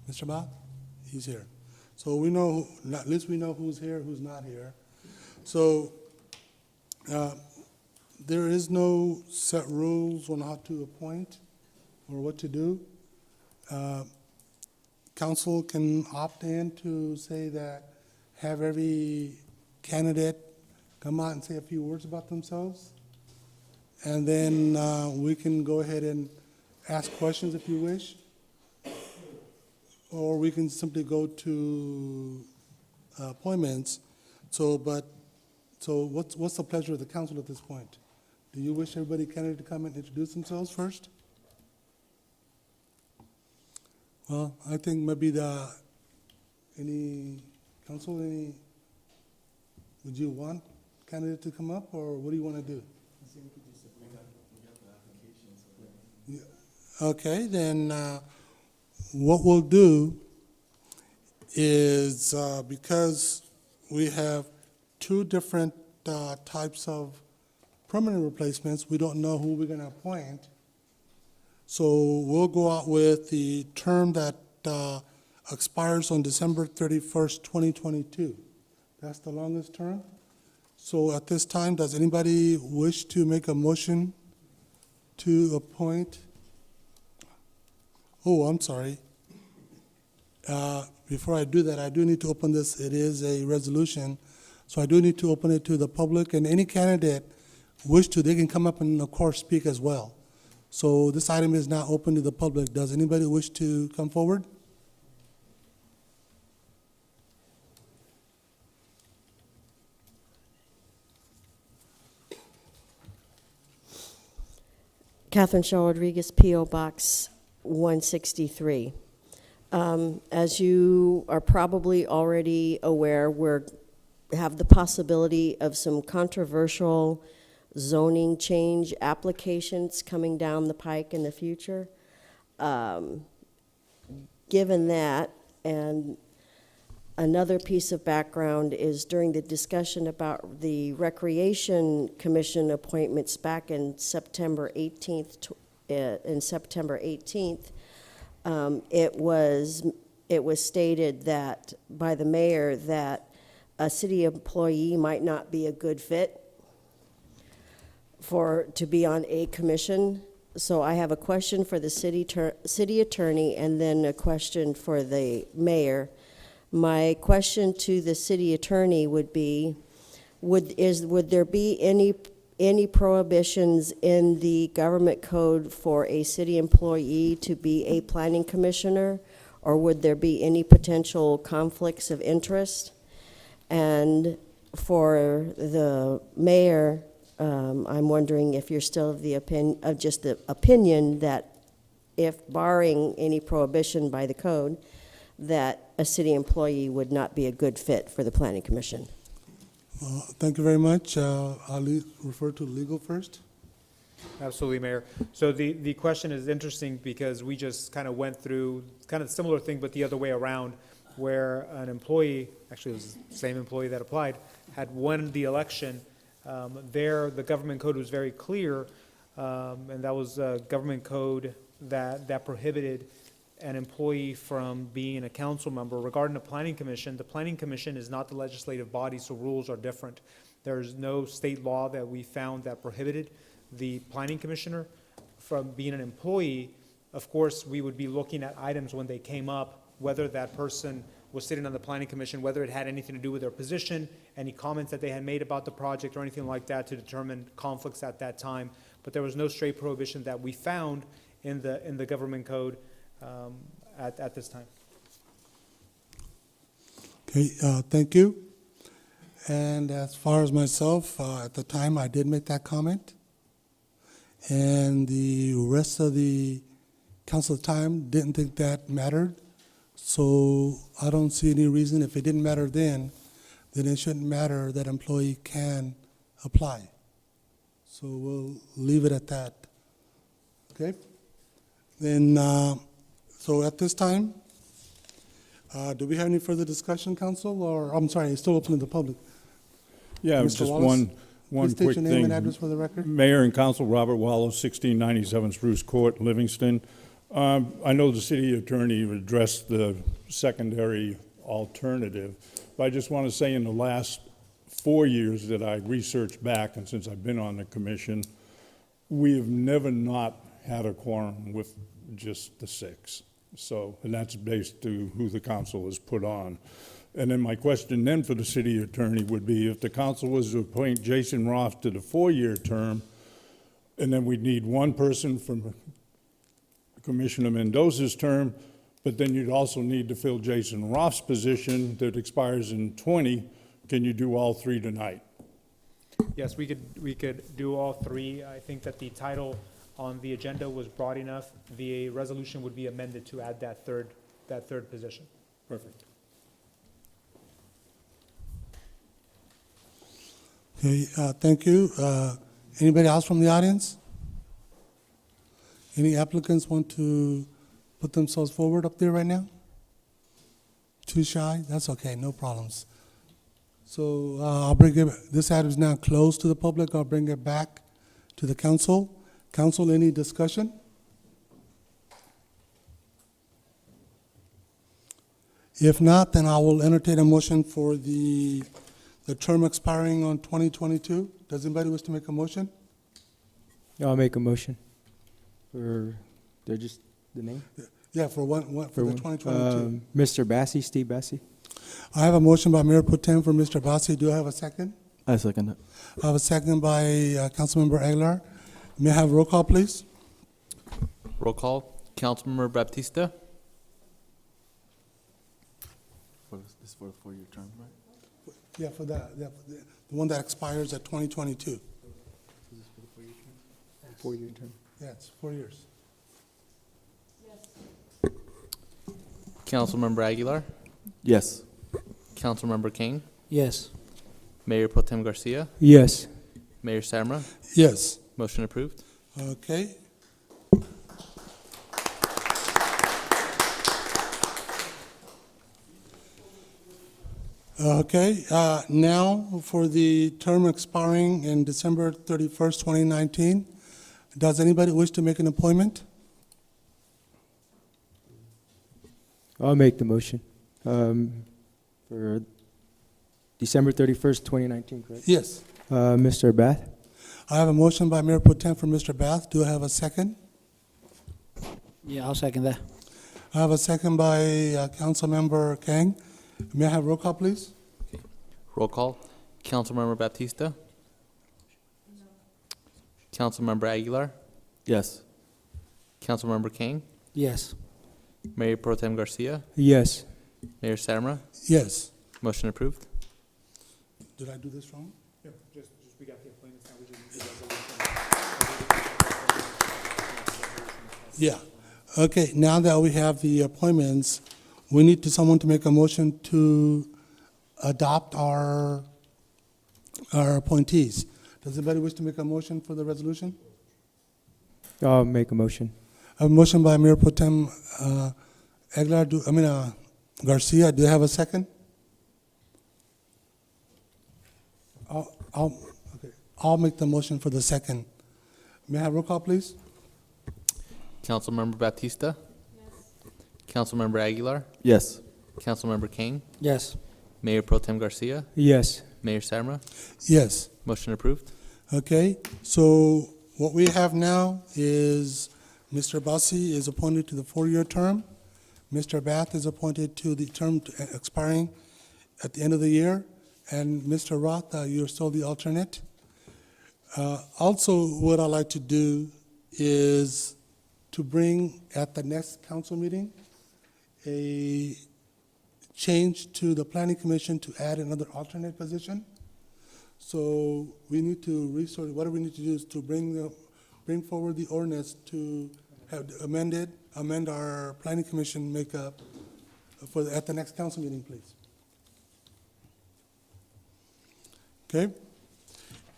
Mr. Bath, he's here. So we know, at least we know who's here, who's not here. So there is no set rules on how to appoint or what to do. Council can opt in to say that, have every candidate come out and say a few words about themselves. And then we can go ahead and ask questions if you wish. Or we can simply go to appointments. So what's the pleasure of the council at this point? Do you wish everybody candidate to come and introduce themselves first? Well, I think maybe would you want candidate to come up, or what do you want to do? Yeah. Okay, then what we'll do is, because we have two different types of permanent replacements, we don't know who we're going to appoint. So we'll go out with the term that expires on December 31st, 2022. That's the longest term. So at this time, does anybody wish to make a motion to appoint? Oh, I'm sorry. Before I do that, I do need to open this. It is a resolution, so I do need to open it to the public, and any candidate wish to, they can come up and, of course, speak as well. So this item is now open to the public. Does anybody wish to come forward? Catherine Shaw Rodriguez, P.O. Box 163. As you are probably already aware, we have the possibility of some controversial zoning change applications coming down the pike in the future. Given that, and another piece of background is during the discussion about the Recreation Commission appointments back in September 18th, it was stated that by the mayor that a city employee might not be a good fit to be on a commission. So I have a question for the city attorney and then a question for the mayor. My question to the city attorney would be, would there be any prohibitions in the government code for a city employee to be a planning commissioner, or would there be any potential conflicts of interest? And for the mayor, I'm wondering if you're still of the opinion that if barring any prohibition by the code, that a city employee would not be a good fit for the planning commission. Thank you very much. I'll refer to legal first. Absolutely, Mayor. So the question is interesting because we just kind of went through kind of a similar thing, but the other way around, where an employee, actually it was the same employee that applied, had won the election. There, the government code was very clear, and that was a government code that prohibited an employee from being a council member. Regarding the planning commission is not the legislative body, so rules are different. There's no state law that we found that prohibited the planning commissioner from being an employee. Of course, we would be looking at items when they came up, whether that person was sitting on the planning commission, whether it had anything to do with their position, any comments that they had made about the project or anything like that to determine conflicts at that time. But there was no straight prohibition that we found in the government code at this time. Okay, thank you. And as far as myself, at the time, I did make that comment. And the rest of the council at the time didn't think that mattered. So I don't see any reason, if it didn't matter then it shouldn't matter that employee can apply. So we'll leave it at that. Okay? Then, so at this time, do we have any further discussion, council? Or, I'm sorry, it's still open to the public. Yeah, Mr. just Wallace, one please state quick your name and thing. address for the record. Mayor and Council, Robert Wallace, 1697 Spruce Court, Livingston. I know the city attorney addressed the secondary alternative, but I just want to say in the last 4 years that I researched back, and since I've been on the commission, we have never not had a quorum with just the 6. So, and that's based to who the council has put on. And then my question then for the city attorney would be, if the council was to appoint Jason Roth to the 4-year term, and then we'd need one person from Commissioner Mendoza's term, but then you'd also need to fill Jason Roth's position that expires in 20, can you do all 3 tonight? Yes, we could do all 3. I think that the title on the agenda was broad enough. The resolution would be amended to add that third position. Perfect. Okay, thank you. Anybody else from the audience? Any applicants want to put themselves forward up there right now? Too shy? That's okay, no problems. So I'll bring it, this item is now closed to the public. I'll bring it back to the council. Council, any discussion? If not, then I will entertain a motion for the term expiring on 2022. Does anybody wish to make a motion? I'll make a motion. For, they're just the name? Yeah, for the 2022. Mr. Bassi, Steve Bassi. I have a motion by Mayor Pro Tem for Mr. Bassi. Do I have a second? I second it. I have a second by Councilmember Aguilar. May I have roll call, please? Roll call. Councilmember Baptista. This is for the 4-year term, right? Yeah, for the one that expires at 2022. 4-year term. Yeah, it's 4 years. Councilmember Aguilar. Yes. Councilmember King. Yes. Mayor Pro Tem Garcia. Yes. Mayor Samra. Yes. Motion approved. Okay. Okay, now for the term expiring in December 31st, 2019. Does anybody wish to make an appointment? I'll make the motion. For December 31st, 2019, correct? Yes. Mr. Bath? I have a motion by Mayor Pro Tem for Mr. Bath. Do I have a second? Yeah, I'll second that. I have a second by Councilmember Kang. May I have roll call, please? Roll call. Councilmember Baptista. Councilmember Aguilar. Yes. Councilmember King. Yes. Mayor Pro Tem Garcia. Yes. Mayor Samra. Yes. Motion approved. Did I do this wrong? Yeah, just we got the appointments now. We just need the resolution. Yeah. Okay, now that we have the appointments, we need someone to make a motion to adopt our appointees. Does anybody wish to make a motion for the resolution? I'll make a motion. I have a motion by Mayor Pro Tem Aguilar, Garcia. Do you have a second? I'll make the motion for the second. May I have roll call, please? Councilmember Baptista. Councilmember Aguilar. Yes. Councilmember King. Yes. Mayor Pro Tem Garcia. Yes. Mayor Samra. Yes. Motion approved. Okay, so what we have now is Mr. Bassi is appointed to the 4-year term. Mr. Bath is appointed to the term expiring at the end of the year. And Mr. Roth, you're still the alternate. Also, what I'd like to do is to bring at the next council meeting a change to the planning commission to add another alternate position. So we need to resource, what we need to do is to bring forward the ordinance to have amend our planning commission makeup at the next council meeting, please. Okay?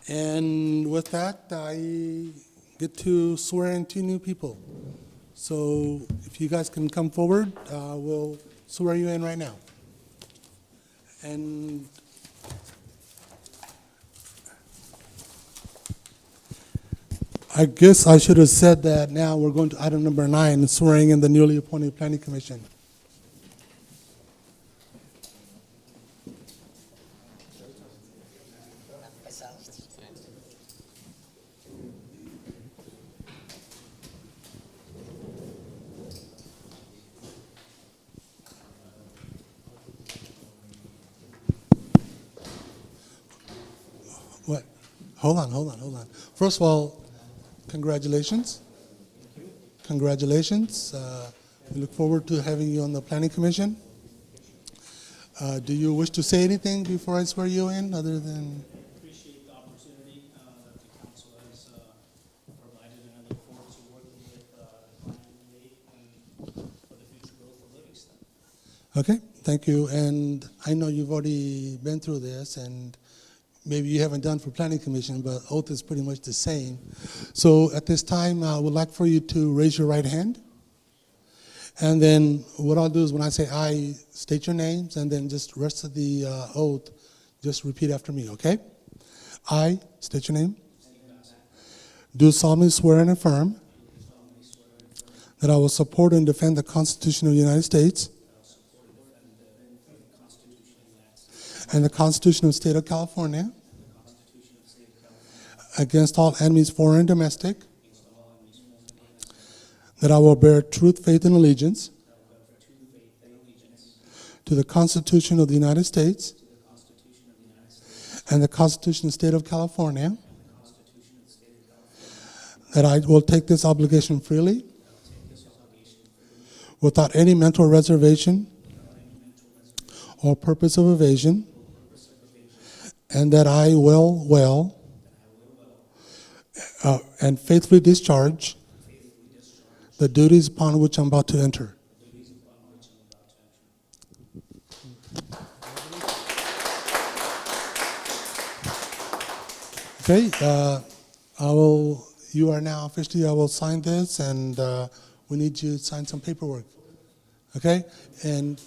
And with that, I get to swear in 2 new people. So if you guys can come forward, we'll swear you in right now. And I guess I should have said that now we're going to item number 9, swearing in the newly appointed planning commission. What? Hold on. First of all, congratulations. Congratulations. We look forward to having you on the planning commission. Do you wish to say anything before I swear you in, other than? Appreciate the opportunity that the council has provided, and I look forward to working with and for the future growth of Livingston. Okay, thank you. And I know you've already been through this, and maybe you haven't done for planning commission, but oath is pretty much the same. So at this time, I would like for you to raise your right hand. And then what I'll do is when I say I, state your names, and then just rest of the oath, just repeat after me, okay? I, state your name, do solemnly swear and affirm that I will support and defend the Constitution of the United States and the Constitution of the State of California against all enemies, foreign and domestic, that I will bear truth, faith, and allegiance to the Constitution of the United States and the Constitution of the State of California, that I will take this obligation freely without any mental reservation or purpose of evasion, and that I will and faithfully discharge the duties upon which I'm about to enter. Okay, you are now officially, I will sign this, and we need you to sign some paperwork. Okay, and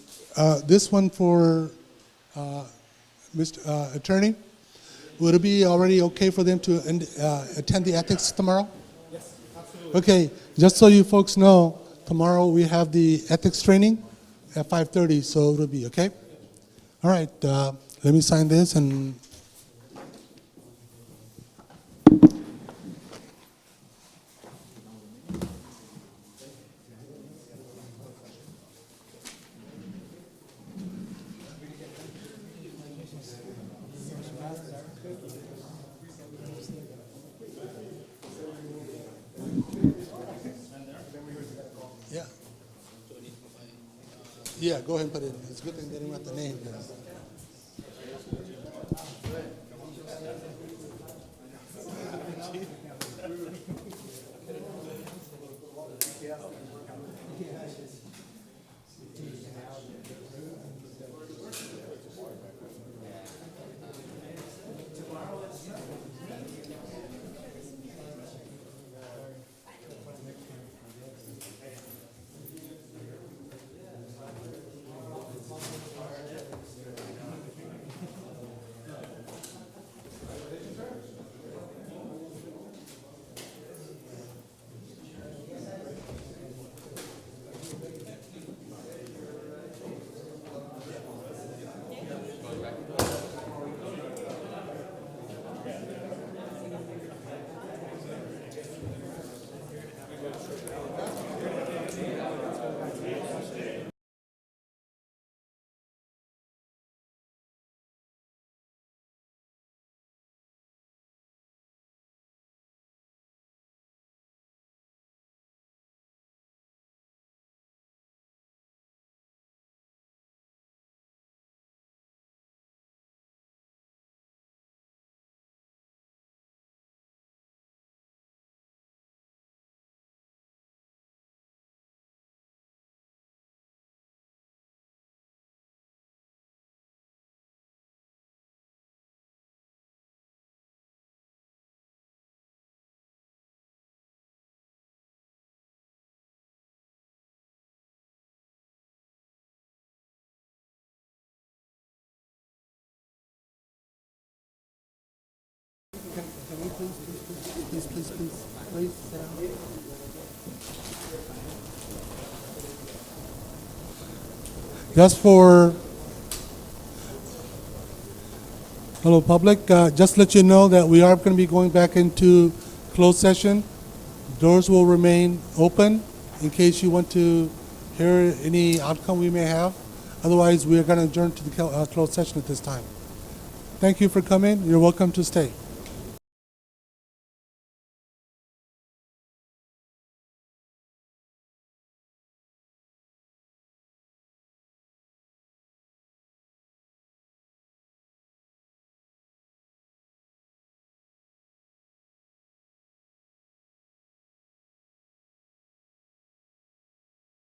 this one for Mr. Attorney, would it be already okay for them to attend the ethics tomorrow? Yes, absolutely. Okay, just so you folks know, tomorrow we have the ethics training at 5:30, so it'll be okay. All right, let me sign this and. Yeah, go ahead and put it in. It's a good thing they didn't write the name. Please sit down. Just for, hello, public, just to let you know that we are going to be going back into closed session. Doors will remain open in case you want to hear any outcome we may have. Otherwise, we are going to adjourn to the closed session at this time. Thank you for coming. You're welcome to stay.